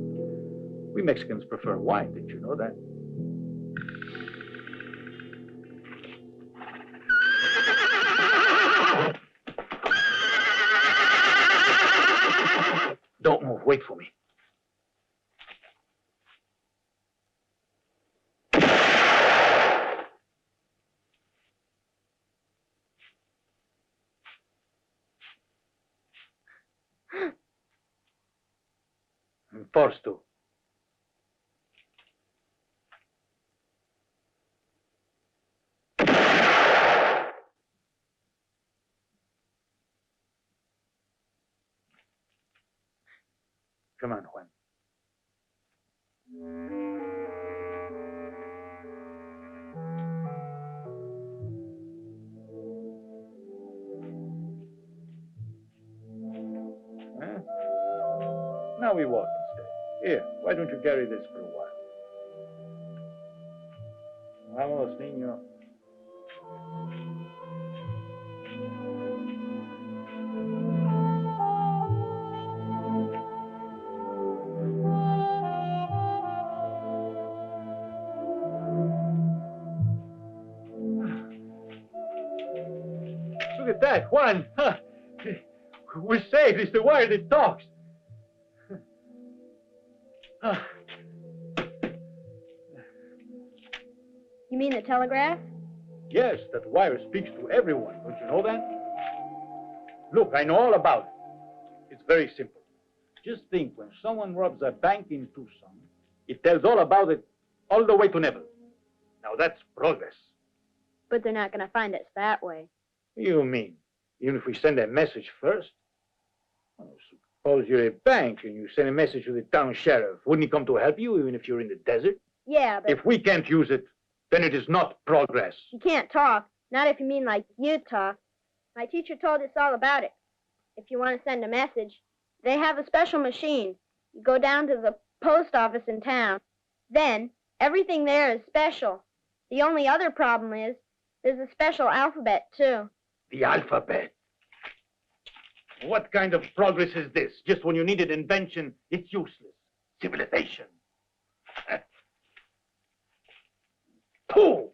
We Mexicans prefer wine, did you know that? Don't move. Wait for me. I'm forced to. Come on, Juan. Huh? Now we walk instead. Here, why don't you carry this for a while? Vamos, niño. Look at that, Juan. Huh. We're saved. It's the wire that talks. You mean the telegraph? Yes, that wire speaks to everyone. Don't you know that? Look, I know all about it. It's very simple. Just think, when someone robs a bank in Tucson, it tells all about it all the way to Neville. Now that's progress. But they're not going to find us that way. What do you mean? Even if we send a message first? Well, suppose you're a bank and you send a message to the town sheriff. Wouldn't he come to help you even if you're in the desert? Yeah, but If we can't use it, then it is not progress. you can't talk. Not if you mean like you talk. My teacher told us all about it. If you want to send a message, they have a special machine. You go down to the post office in town. Then, everything there is special. The only other problem is, there's a special alphabet, too. The alphabet. What kind of progress is this? Just when you need an invention, it's useless. Civilization. Pooh!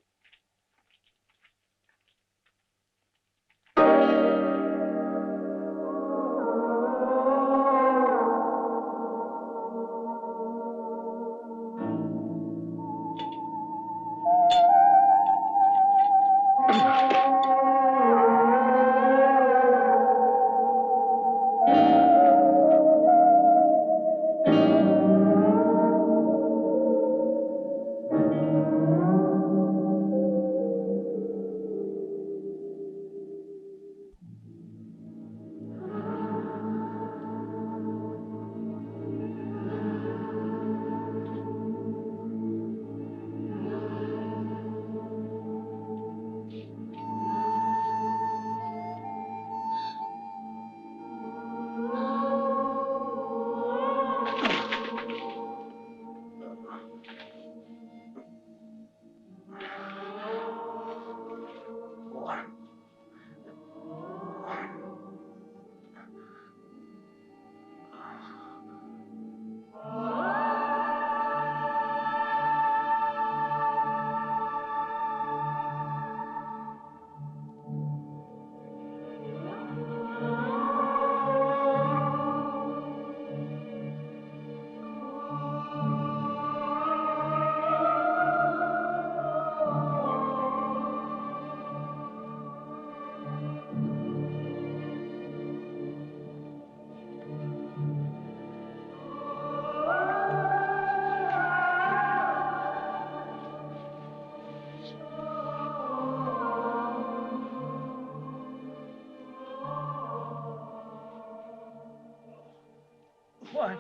One.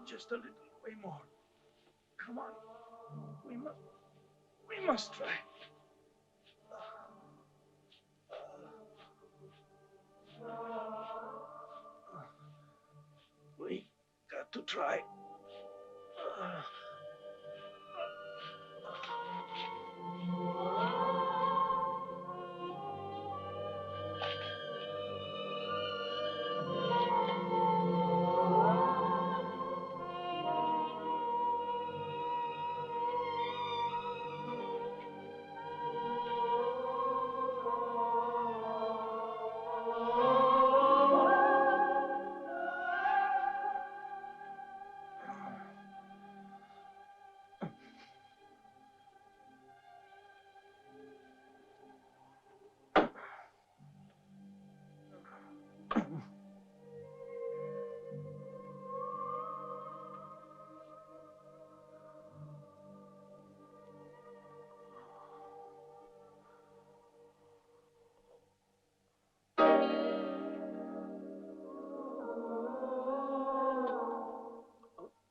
Just a little way more. Come on. We must try. We got to try.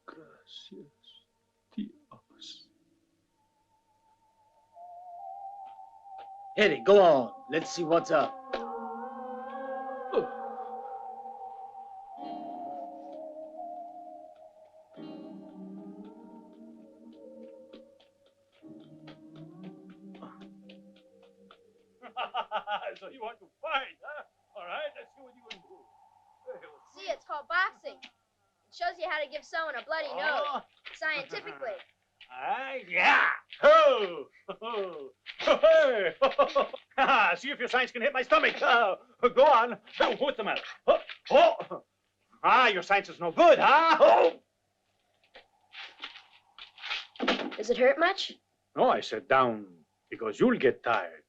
Gracias, Dios. Eddie, go on. Let's see what's up. So you want to fight, huh? All right, let's see what you can do. See, it's called boxing. It shows you how to give someone a bloody nose, scientifically. Yeah. Oh. See if your science can hit my stomach. Go on. What's the matter? Your science is no good, huh? Does it hurt much? No, I said down because you'll get tired.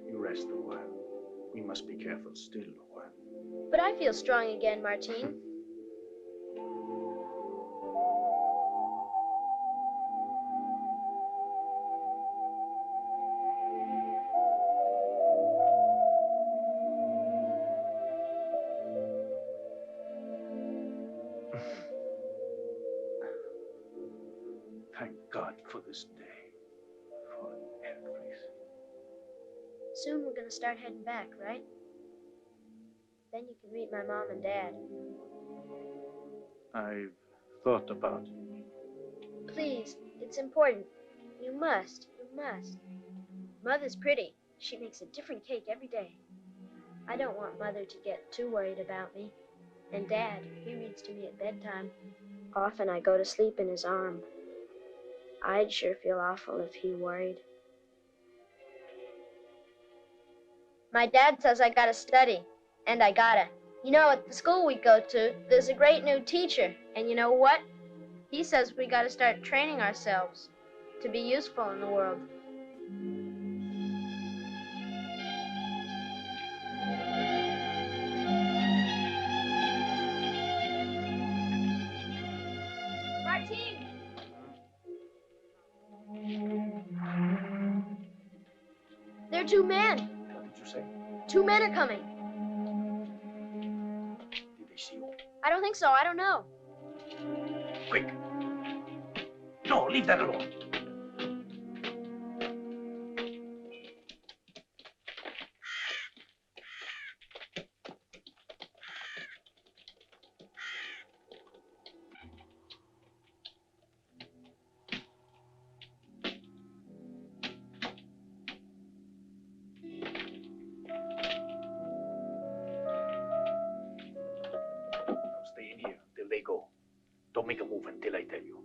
You rest a while. We must be careful still a while. But I feel strong again, Martine. Thank God for this day. For everything. Soon we're gonna start heading back, right? Then you can meet my mom and dad. I've thought about it. Please, it's important. You must. Mother's pretty. She makes a different cake every day. I don't want Mother to get too worried about me. And Dad, he reads to me at bedtime. Often I go to sleep in his arm. I'd sure feel awful if he worried. My dad says I gotta study, and I gotta. You know, at the school we go to, there's a great new teacher, and you know what? He says we gotta start training ourselves to be useful in the world. Martine! There are two men. What did you say? Two men are coming. Did they see you? I don't think so. I don't know. Quick. No, leave that alone. Stay in here till they go. Don't make a move until I tell you.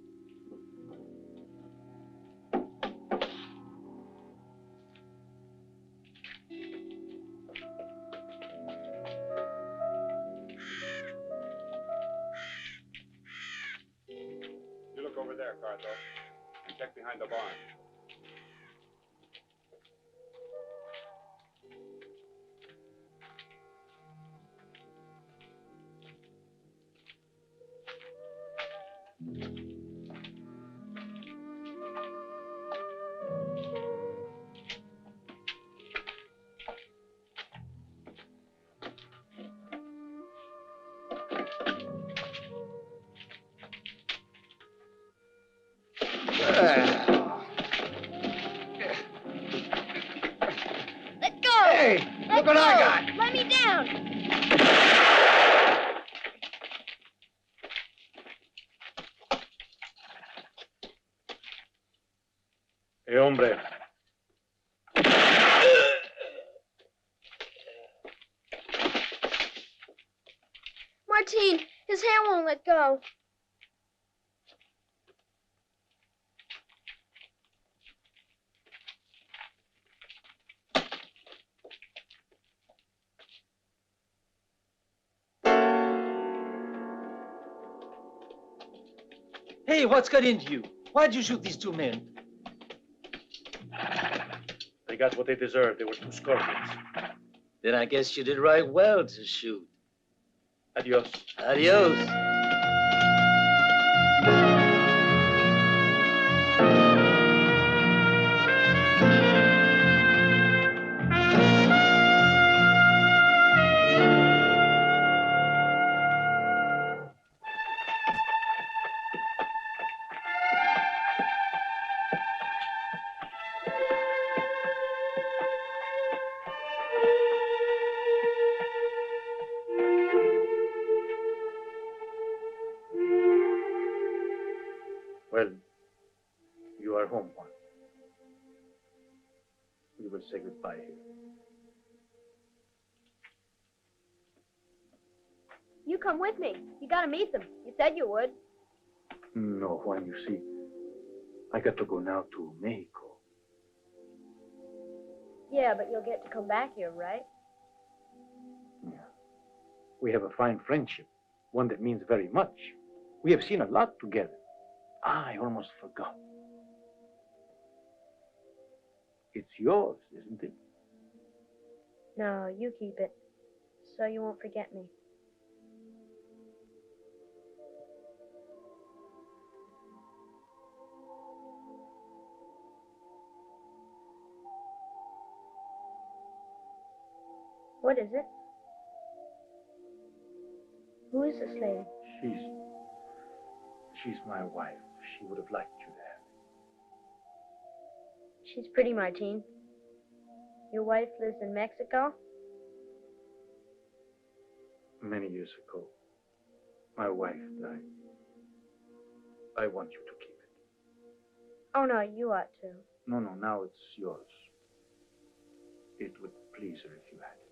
You look over there, Carto, and check behind the barn. Look what I got! Let me down! Hey, hombre. Martin, his hair won't let go. Hey, what's got into you? Why'd you shoot these two men? They got what they deserved. They were two scorpions. Then I guess you did right well to shoot. Adios. Adios. Well, you are home, Juan. We will say goodbye here. You come with me. You gotta meet them. You said you would. No, Juan, you see, I got to go now to Mexico. Yeah, but you'll get to come back here, right? We have a fine friendship, one that means very much. We have seen a lot together. I almost forgot. It's yours, isn't it? No, you keep it. So you won't forget me. What is it? Who is this lady? She's my wife. She would have liked you there. She's pretty, Martin. Your wife lives in Mexico? Many years ago, my wife died. I want you to keep it. Oh, no, you ought to. No, now it's yours. It would please her if you had it.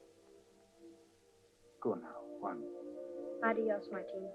Go now, Juan. Adios, Martin.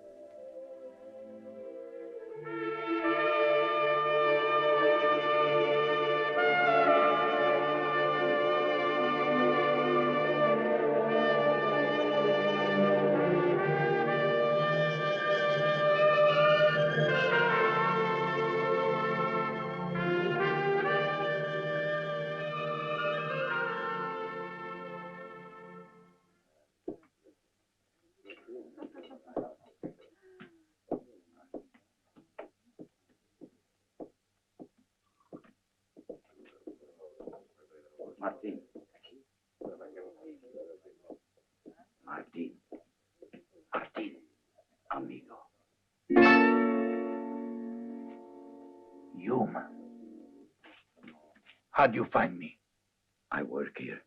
Martin. Martin, amigo. You, man. How'd you find me? I work here.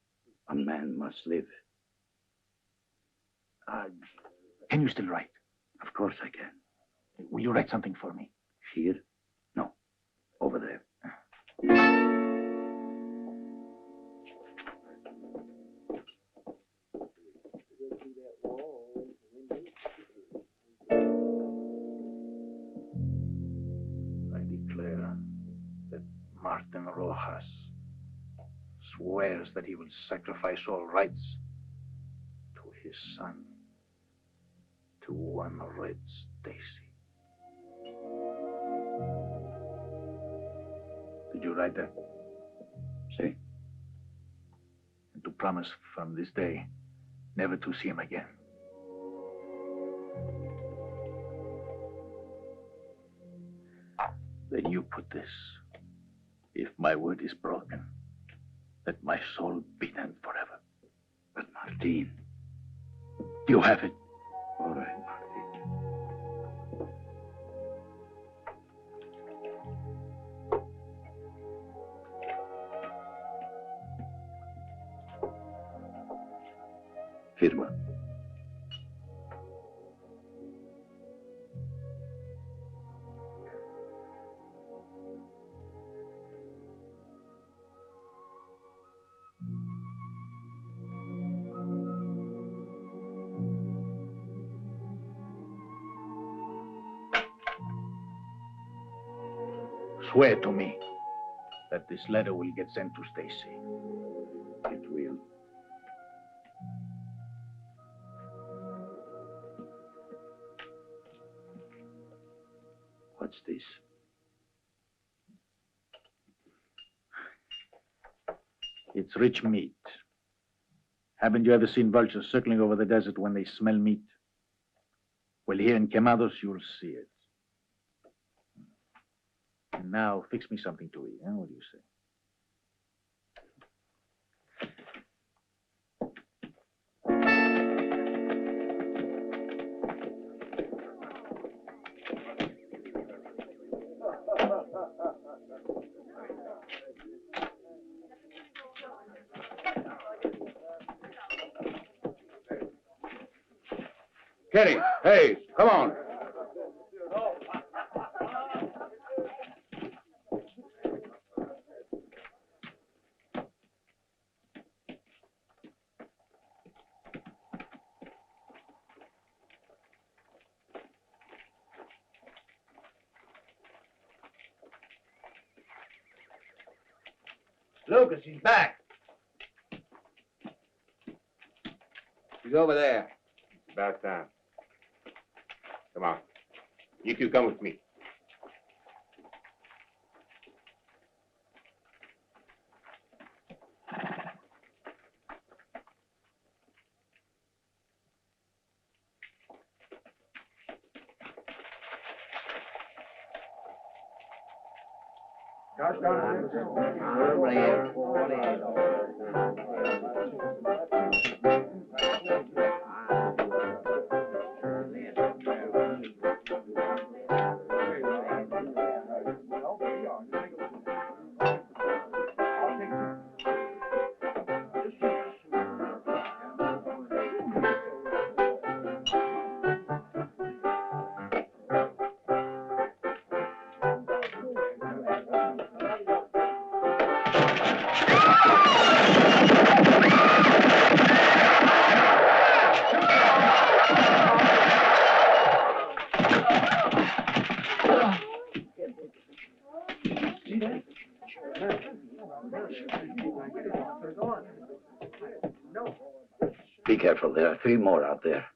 A man must live. Can you still write? Of course I can. Will you write something for me? Here? No. Over there. I declare that Martin Rojas swears that he will sacrifice all rights to his son, to one red Stacy. Did you write that? See? And to promise from this day never to see him again. Then you put this. If my word is broken, let my soul be damned forever. But Martin, you have it. All right, Martin. Firma. Swear to me that this letter will get sent to Stacy. It will. What's this? It's rich meat. Haven't you ever seen vultures circling over the desert when they smell meat? Well, here in Quemados, you'll see it. And now, fix me something to eat, huh? What do you say? Kenny, hey, come on. Lucas, he's back. He's over there. It's about time. Come on. You two come with me. Be careful, there are 3 more out there.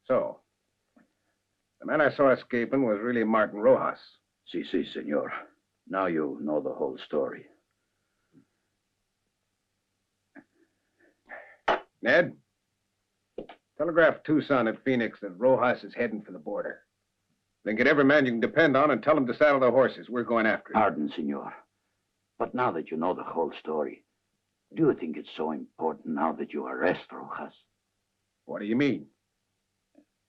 So, the man I saw escaping was really Martin Rojas. Si, senor. Now you know the whole story. Ned, telegraph Tucson at Phoenix that Rojas is heading for the border. Then get every man you can depend on and tell them to saddle their horses. We're going after him. Pardon, senor. But now that you know the whole story, do you think it's so important now that you arrest Rojas? What do you mean?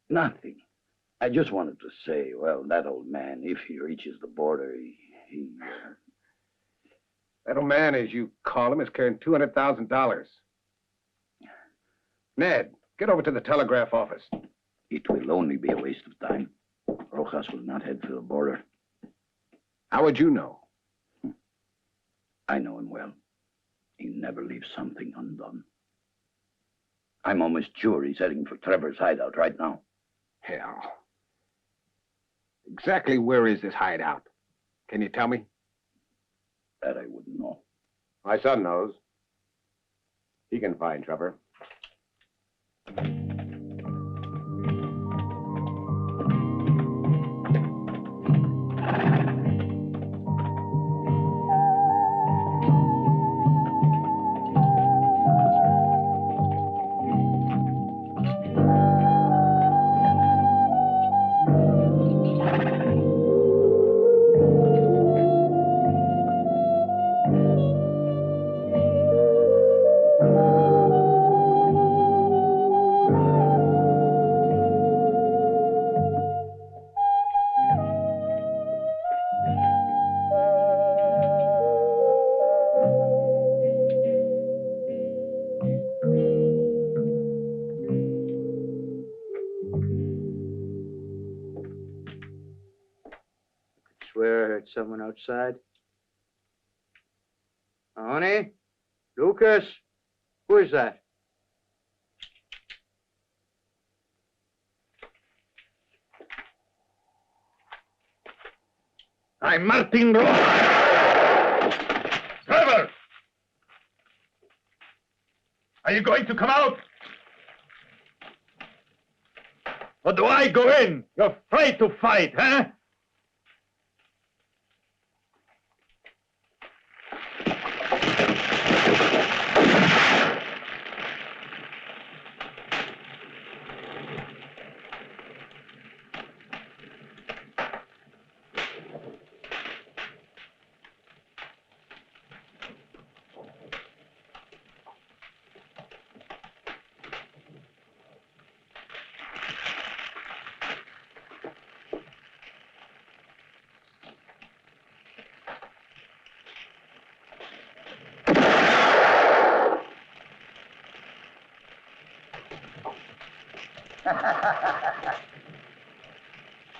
Nothing. I just wanted to say, well, that old man, if he reaches the border, That old man, as you call him, is carrying $200,000. Ned, get over to the telegraph office. It will only be a waste of time. Rojas will not head for the border. How would you know? I know him well. He never leaves something undone. I'm almost sure he's heading for Trevor's hideout right now. Hell. Exactly where is this hideout? Can you tell me? That I wouldn't know. My son knows. He can find Trevor. Swear I heard someone outside. Honey? Lucas? Who is that? I'm Martin Rojas. Trevor! Are you going to come out? Or do I go in? You're afraid to fight, huh?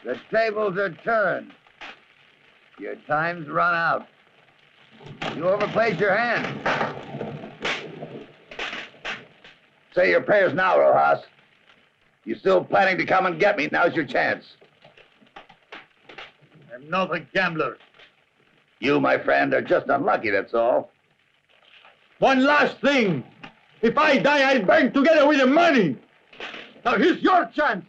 The tables are turned. Your time's run out. You overplayed your hand. Say your prayers now, Rojas. You still planning to come and get me? Now's your chance. I'm not a gambler. You, my friend, are just unlucky, that's all. One last thing. If I die, I'll burn together with the money. Now here's your chance.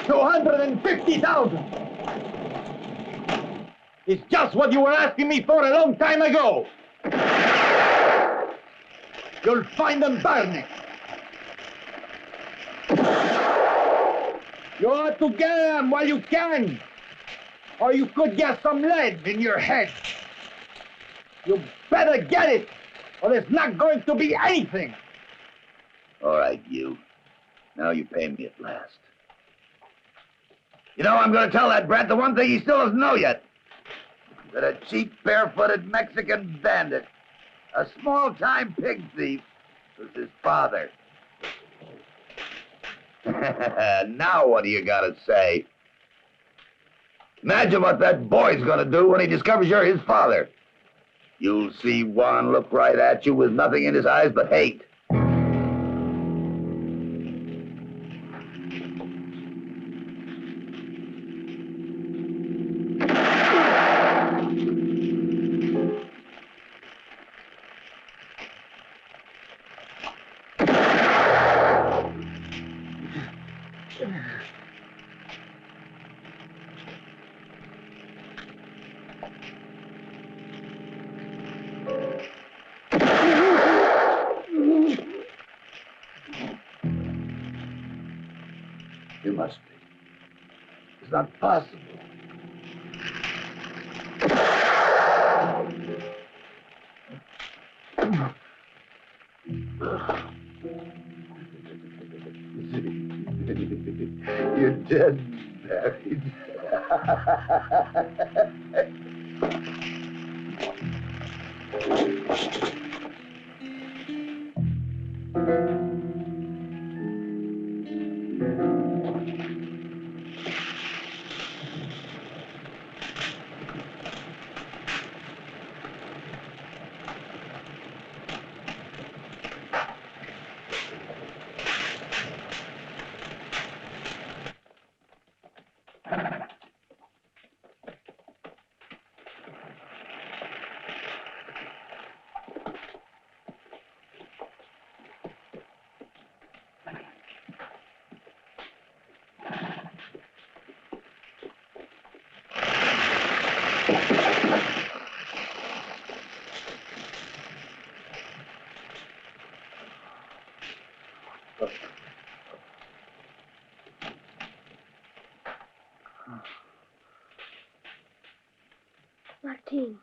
$250,000. It's just what you were asking me for a long time ago. You'll find them burning. You ought to get them while you can, or you could get some lead in your head. You better get it, or there's not going to be anything. All right, you. Now you pay me at last. You know, I'm going to tell that brat the one thing he still doesn't know yet. That a cheap, barefooted Mexican bandit, a small-time pig thief, was his father. Now what do you got to say? Imagine what that boy's gonna do when he discovers you're his father. You'll see Juan look right at you with nothing in his eyes but hate. You must be. It's not possible. You're dead, buried. Martin.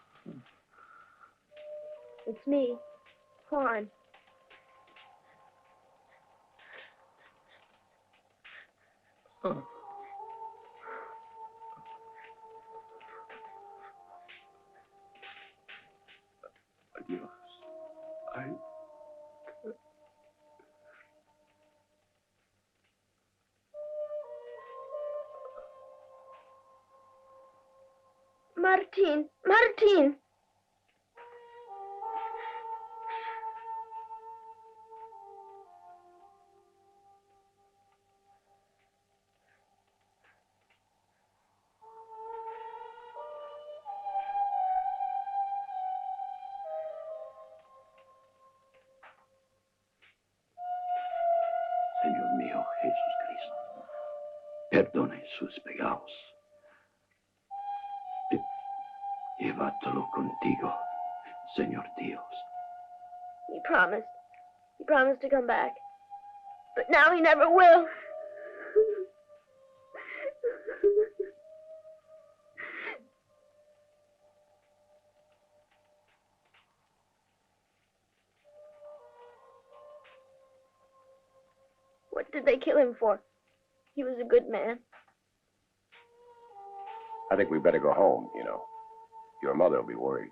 It's me, Juan. Adios. Martin, Martin. Señor mío, Jesucristo, perdone sus pecados. Llévatelo contigo, Señor Dios. He promised. He promised to come back. But now he never will. What did they kill him for? He was a good man. I think we better go home, you know. Your mother will be worried.